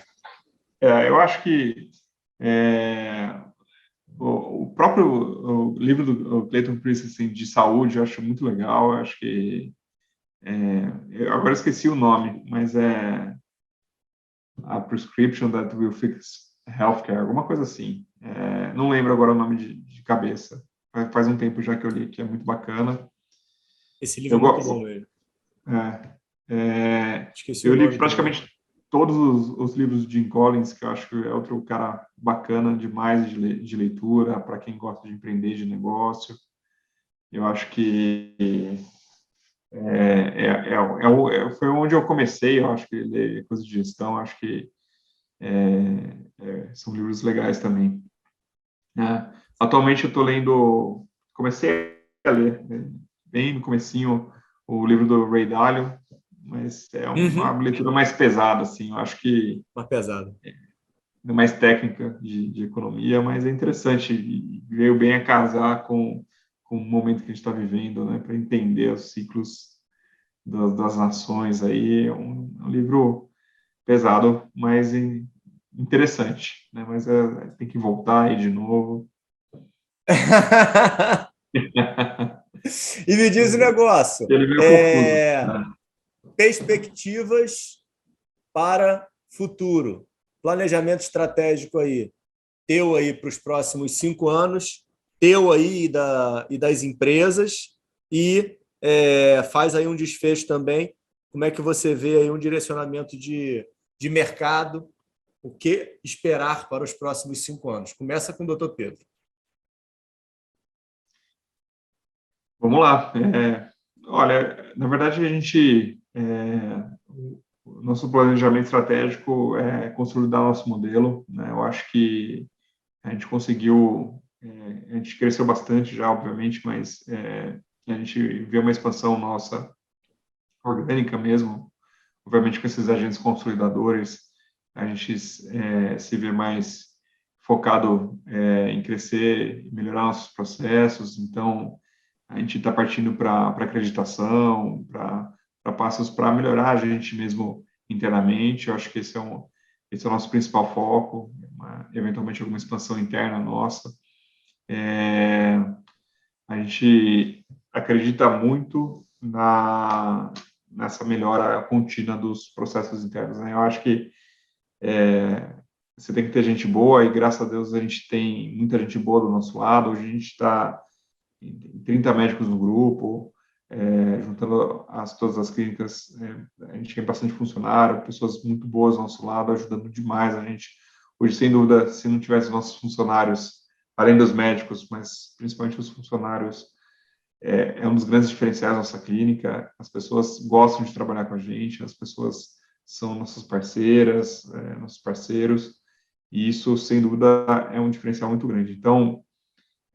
eu acho que é, o próprio livro do Clayton Christensen de saúde eu acho muito legal. Eu acho que eu agora esqueci o nome, mas é a Prescription That Will Fix Healthcare, alguma coisa assim. Não lembro agora o nome de cabeça. Faz um tempo já que eu li, que é muito bacana. Esse livro Eu, é muito bom go- mesmo. Esqueci o eu li nome também. praticamente todos os livros de Jim Collins, que eu acho que é outro cara bacana demais de leitura, para quem gosta de empreender, de negócio. Eu acho que foi onde eu comecei, eu acho que ler coisas de gestão, eu acho que são livros legais também, né? Atualmente eu estou lendo, comecei a ler, né, bem no comecinho, o livro do Ray Dalio, mas é uma Uhum. leitura mais pesada, assim. Eu acho que Mais pesado. é mais técnica de economia, mas é interessante e veio bem a casar com o momento que a gente está vivendo, né, para entender os ciclos das nações aí. É um livro pesado, mas interessante, né? Mas tem que voltar aí de novo. E me diz o negócio. Ele é meio confuso, né? Perspectivas para futuro. Planejamento estratégico aí. Teu aí para os próximos 5 anos, teu aí e das empresas, e faz aí um desfecho também. Como é que você vê aí um direcionamento de mercado O que esperar para os próximos 5 anos? Começa com o Dr. Pedro. Vamos lá. Olha, na verdade, o nosso planejamento estratégico é consolidar nosso modelo, né? Eu acho que a gente conseguiu, a gente cresceu bastante já, obviamente, mas a gente vê uma expansão nossa orgânica mesmo, obviamente com esses agentes consolidadores, a gente se vê mais focado em crescer e melhorar nossos processos, então a gente está partindo para acreditação, para passos para melhorar a gente mesmo internamente. Eu acho que esse é o nosso principal foco, eventualmente alguma expansão interna nossa. A gente acredita muito nessa melhora contínua dos processos internos, né? Eu acho que você tem que ter gente boa e, graças a Deus, a gente tem muita gente boa do nosso lado. Hoje a gente está em 30 médicos no grupo, juntando todas as clínicas, a gente tem bastante funcionário, pessoas muito boas do nosso lado, ajudando demais a gente. Hoje, sem dúvida, se não tivesse nossos funcionários, além dos médicos, mas principalmente os funcionários, é um dos grandes diferenciais da nossa clínica. As pessoas gostam de trabalhar com a gente, as pessoas são nossas parceiras, nossos parceiros, e isso, sem dúvida, é um diferencial muito grande. Então,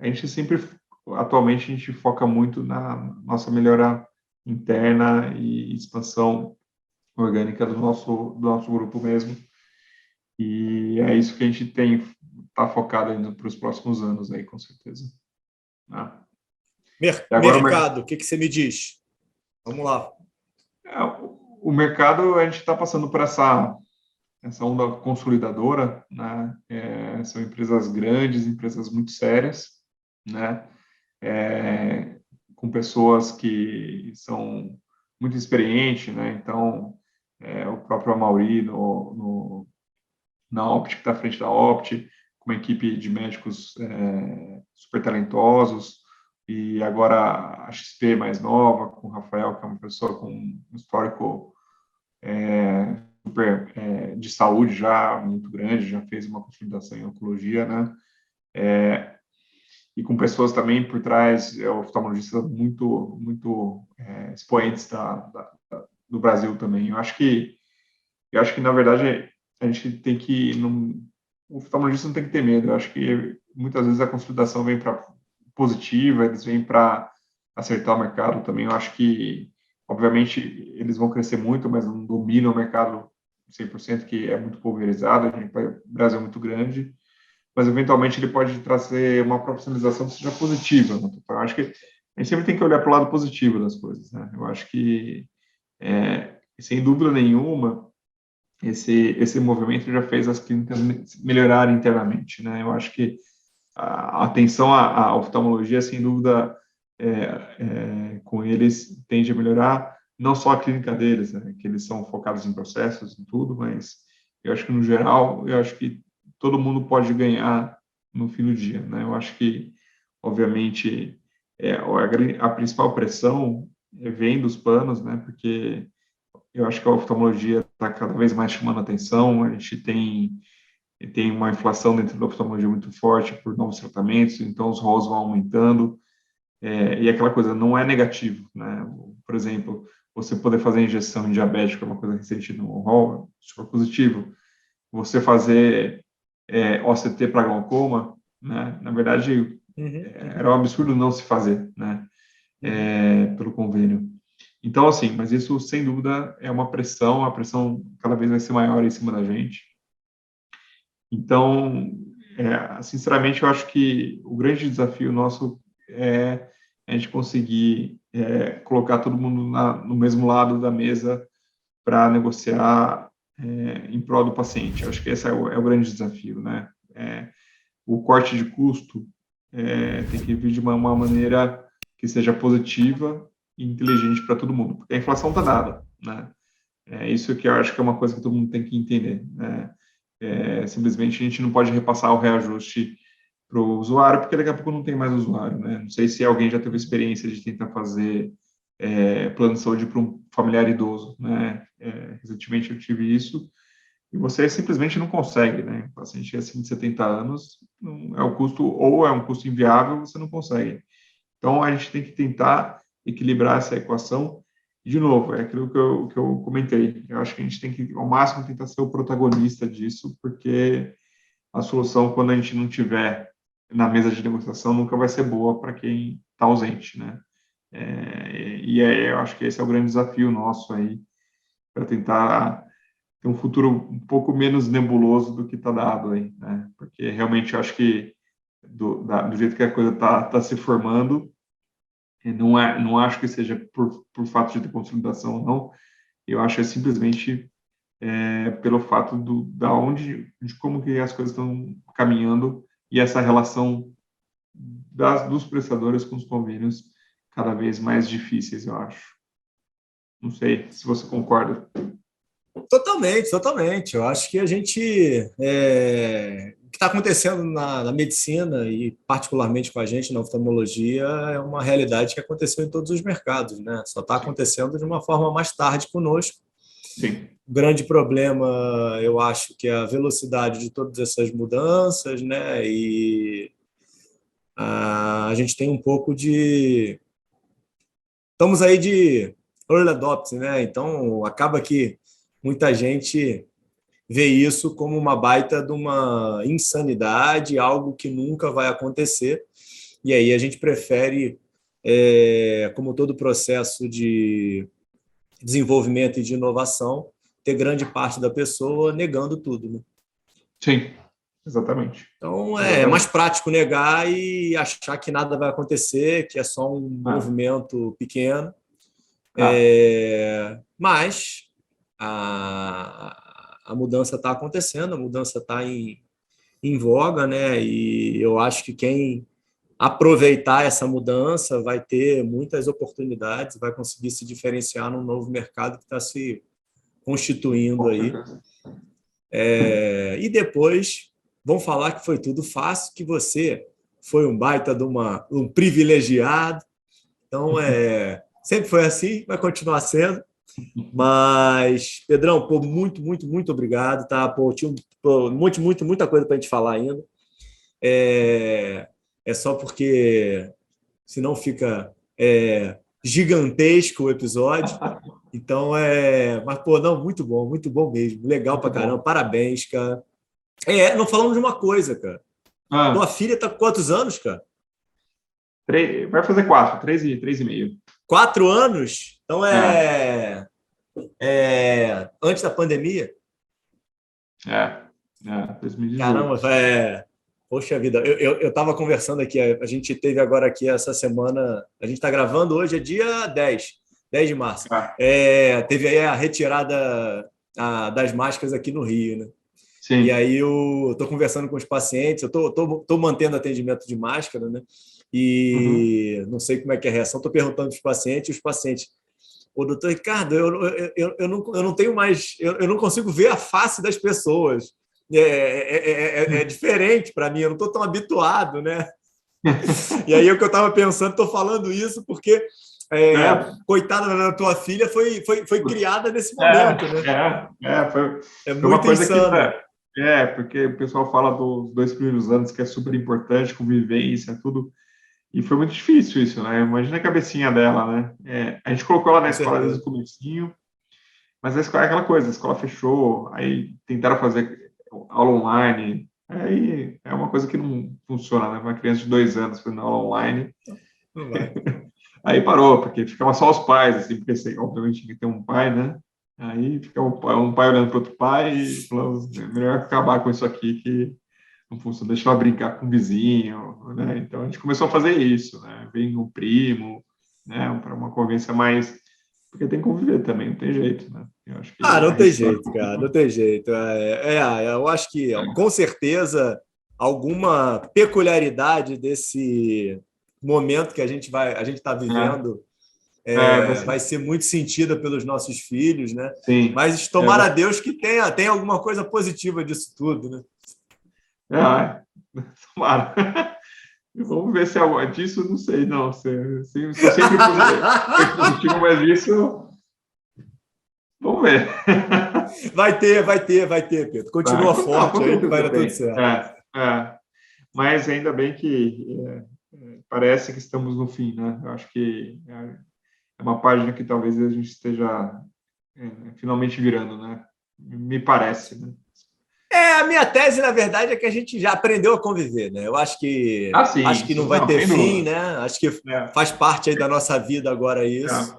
a gente sempre, atualmente, a gente foca muito na nossa melhora interna e expansão orgânica do nosso grupo mesmo, e é isso que a gente está focado ainda para os próximos anos aí, com certeza. E agora Mercado, o que você me diz? Vamos lá. O mercado, a gente está passando por essa onda consolidadora, né? São empresas grandes, empresas muito sérias, né? Com pessoas que são muito experientes, né? Então, o próprio Amaury na Opti, que está à frente da Opti, com uma equipe de médicos super talentosos, e agora a XP mais nova, com o Rafael, que é uma pessoa com um histórico super de saúde já muito grande, já fez uma consolidação em oncologia, né? E com pessoas também por trás, oftalmologistas muito expoentes do Brasil também. Eu acho que na verdade a gente tem que o oftalmologista não tem que ter medo. Eu acho que muitas vezes a consolidação vem para positiva, eles vêm para acertar o mercado também. Eu acho que, obviamente, eles vão crescer muito, mas não dominam o mercado 100%, que é muito pulverizado. O Brasil é muito grande, mas eventualmente ele pode trazer uma profissionalização que seja positiva. Né? Então, eu acho que a gente sempre tem que olhar para o lado positivo das coisas. Né? Eu acho que, sem dúvida nenhuma, esse movimento já fez as clínicas melhorarem internamente, né? Eu acho que a atenção à oftalmologia, sem dúvida, com eles tende a melhorar, não só a clínica deles, né? Que eles são focados em processos e tudo, mas eu acho que, no geral, eu acho que todo mundo pode ganhar no fim do dia, né? Eu acho que, obviamente, a principal pressão vem dos planos, né? Porque eu acho que a oftalmologia está cada vez mais chamando atenção. A gente tem uma inflação dentro da oftalmologia muito forte por novos tratamentos, então os rolos vão aumentando. E aquela coisa não é negativo, né? Por exemplo, você poder fazer injeção em diabético é uma coisa recente no rol, super positivo. Você fazer OCT para glaucoma, né? Na verdade, era um absurdo não se fazer, né? Pelo convênio. Então, assim, mas isso, sem dúvida, é uma pressão, a pressão cada vez vai ser maior em cima da gente. Então, sinceramente, eu acho que o grande desafio nosso é a gente conseguir colocar todo mundo no mesmo lado da mesa para negociar em prol do paciente. Eu acho que esse é o grande desafio, né? O corte de custo tem que vir de uma maneira que seja positiva e inteligente para todo mundo, porque a inflação está dada, né? Isso que eu acho que é uma coisa que todo mundo tem que entender, né? Simplesmente a gente não pode repassar o reajuste para o usuário, porque daqui a pouco não tem mais usuário, né? Não sei se alguém já teve experiência de tentar fazer plano de saúde para um familiar idoso, né? Recentemente eu tive isso, e você simplesmente não consegue, né? O paciente acima de 70 anos, é um custo, ou é um custo inviável, você não consegue. Então, a gente tem que tentar equilibrar essa equação. E, de novo, é aquilo que eu comentei. Eu acho que a gente tem que, ao máximo, tentar ser o protagonista disso, porque a solução, quando a gente não tiver na mesa de negociação, nunca vai ser boa para quem está ausente, né? Eu acho que esse é o grande desafio nosso aí, para tentar ter um futuro um pouco menos nebuloso do que está dado aí, né? Porque realmente eu acho que do jeito que a coisa está se formando, não acho que seja por fato de ter consolidação ou não, eu acho que é simplesmente pelo fato de como que as coisas estão caminhando e essa relação dos prestadores com os convênios cada vez mais difíceis, eu acho. Não sei se você concorda. Totalmente, totalmente. Eu acho que a gente. O que está acontecendo na medicina, e particularmente com a gente na oftalmologia, é uma realidade que aconteceu em todos os mercados, né? Só está acontecendo de uma forma mais tarde conosco. Sim. O grande problema, eu acho, que é a velocidade de todas essas mudanças, né? E a gente tem um pouco de. Estamos aí de early adopts, né? Então, acaba que muita gente vê isso como uma baita de uma insanidade, algo que nunca vai acontecer. E aí a gente prefere, como todo processo de desenvolvimento e de inovação, ter grande parte da pessoa negando tudo, né? Sim, exatamente. Então, é mais Exatamente. prático negar e achar que nada vai acontecer, que é só um movimento pequeno. Mas a mudança está acontecendo, a mudança está em voga, né? E eu acho que quem aproveitar essa mudança vai ter muitas oportunidades, vai conseguir se diferenciar num novo mercado que está se constituindo aí. E depois vão falar que foi tudo fácil, que você foi um baita de um privilegiado. Então, sempre foi assim, vai continuar sendo. Mas, Pedrão, pô, muito, muito, muito obrigado. Tá? Pô, tinha muita coisa para a gente falar ainda. É só porque senão fica gigantesco o episódio. Então, mas, pô, não, muito bom mesmo. Legal pra caramba. Parabéns, cara. Não falamos de uma coisa, cara. Tua filha tá com quantos anos, cara? Vai fazer 4, 3,5. 4 anos? Então antes da pandemia? 2018. Caramba, poxa vida, eu estava conversando aqui, a gente teve agora aqui essa semana, a gente está gravando hoje, é dia 10 de março. Teve aí a retirada das máscaras aqui no Rio, né? Sim. E aí eu estou conversando com os pacientes, eu estou mantendo atendimento de máscara, né? E não sei como é que é a reação, estou perguntando para os pacientes, e os pacientes, ô, doutor Ricardo, eu não tenho mais, eu não consigo ver a face das pessoas. É diferente para mim, eu não estou tão habituado, né? E aí o que eu estava pensando, estou falando isso porque coitada da tua filha foi criada nesse momento, né? Foi muito uma coisa insano. Porque o pessoal fala dos 2 primeiros anos que é super importante, convivência, tudo. E foi muito difícil isso, né? Imagina a cabecinha dela, né? A gente colocou ela na escola desde o comecinho, mas a escola é aquela coisa, a escola fechou, aí tentaram fazer aula online, aí é uma coisa que não funciona, né? Uma criança de 2 anos fazendo aula online. Não vai. Aí parou, porque ficava só os pais, assim, porque obviamente tinha que ter um pai, né? Aí fica um pai olhando para outro pai e falando, melhor acabar com isso aqui que não funciona, deixa ela brincar com o vizinho, né? Então a gente começou a fazer isso, né? Vem um primo, né? Para uma convivência mais, porque tem que conviver também, não tem jeito, né? Eu acho que não tem jeito, cara, não tem jeito. Eu acho que com certeza alguma peculiaridade desse momento que a gente está vivendo vai ser muito sentida pelos nossos filhos, né? Sim. Mas tomara a Deus que tenha alguma coisa positiva disso tudo, né? Tomara. Vamos ver se é disso, não sei, não. Se sempre positivo, mas isso, vamos ver. Vai ter, Pedro. Continua forte aí que vai dar tudo certo. Mas ainda bem que parece que estamos no fim, né? Eu acho que é uma página que talvez a gente esteja finalmente virando, né? Me parece, né? A minha tese, na verdade, é que a gente já aprendeu a conviver, né? Eu acho que Sim, não vai ter fim, dúvida. né? Acho que faz parte aí da nossa vida agora isso.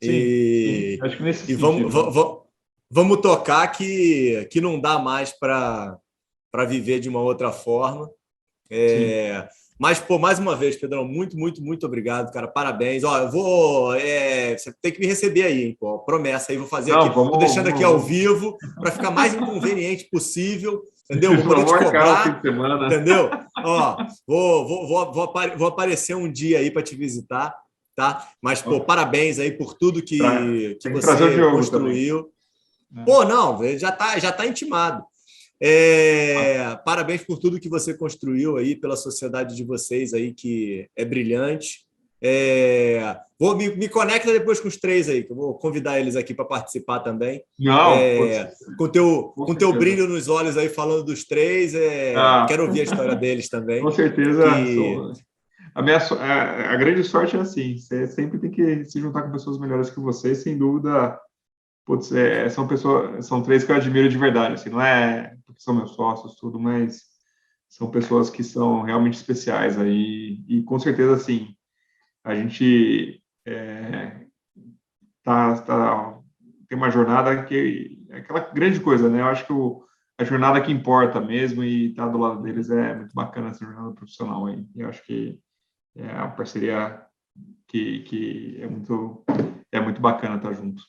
Sim, acho que nesse sentido. Vamos tocar que não dá mais para viver de uma outra forma. Mas, mais uma vez, Pedrão, muito, muito, muito obrigado, cara. Parabéns. Ó, eu vou. Você tem que me receber aí, hein? Pô, promessa aí, vou fazer aqui. Estou deixando aqui ao vivo para ficar mais inconveniente possível. Entendeu? Vou poder te cobrar. Entendeu? Ó, vou aparecer um dia aí para te visitar, tá? Mas, parabéns aí por tudo que você construiu. Pô, não, já tá intimado. Parabéns por tudo que você construiu aí pela sociedade de vocês aí, que é brilhante. Me conecta depois com os 3 aí, que eu vou convidar eles aqui para participar também. Com teu brilho nos olhos aí, falando dos 3, quero ouvir a história deles também. Com certeza. A grande sorte é assim, você sempre tem que se juntar com pessoas melhores que você, sem dúvida. Putz, são 3 que eu admiro de verdade, assim, não é porque são meus sócios, tudo, mas são pessoas que são realmente especiais aí, e com certeza, assim, a gente tem uma jornada que é aquela grande coisa, né? Eu acho que a jornada que importa mesmo, e estar do lado deles é muito bacana, essa jornada profissional aí. Eu acho que é uma parceria que é muito bacana estar junto.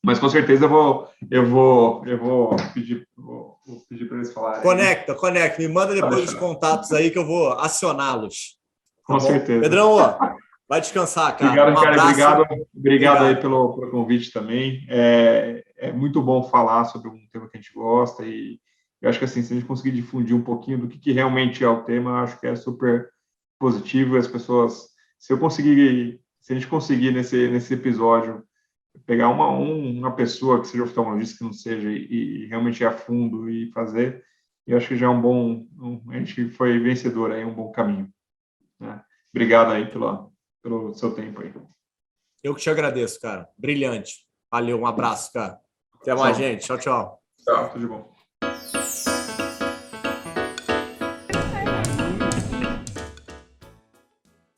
Mas com certeza eu vou pedir para eles falarem. Conecta. Me manda depois os contatos aí que eu vou acioná-los. Com certeza. Pedrão, vai descansar, cara. Obrigado aí pelo convite também. É muito bom falar sobre um tema que a gente gosta, e eu acho que assim, se a gente conseguir difundir um pouquinho do que realmente é o tema, eu acho que é super positivo. As pessoas, se a gente conseguir nesse episódio pegar uma pessoa que seja oftalmologista, que não seja, e realmente ir a fundo e fazer, eu acho que já é a gente foi vencedor aí, um bom caminho, né? Obrigado aí pelo seu tempo aí. Eu que te agradeço, cara. Brilhante. Valeu, um abraço, cara. Até mais, gente. Tchau, tchau. Tchau, tudo de bom.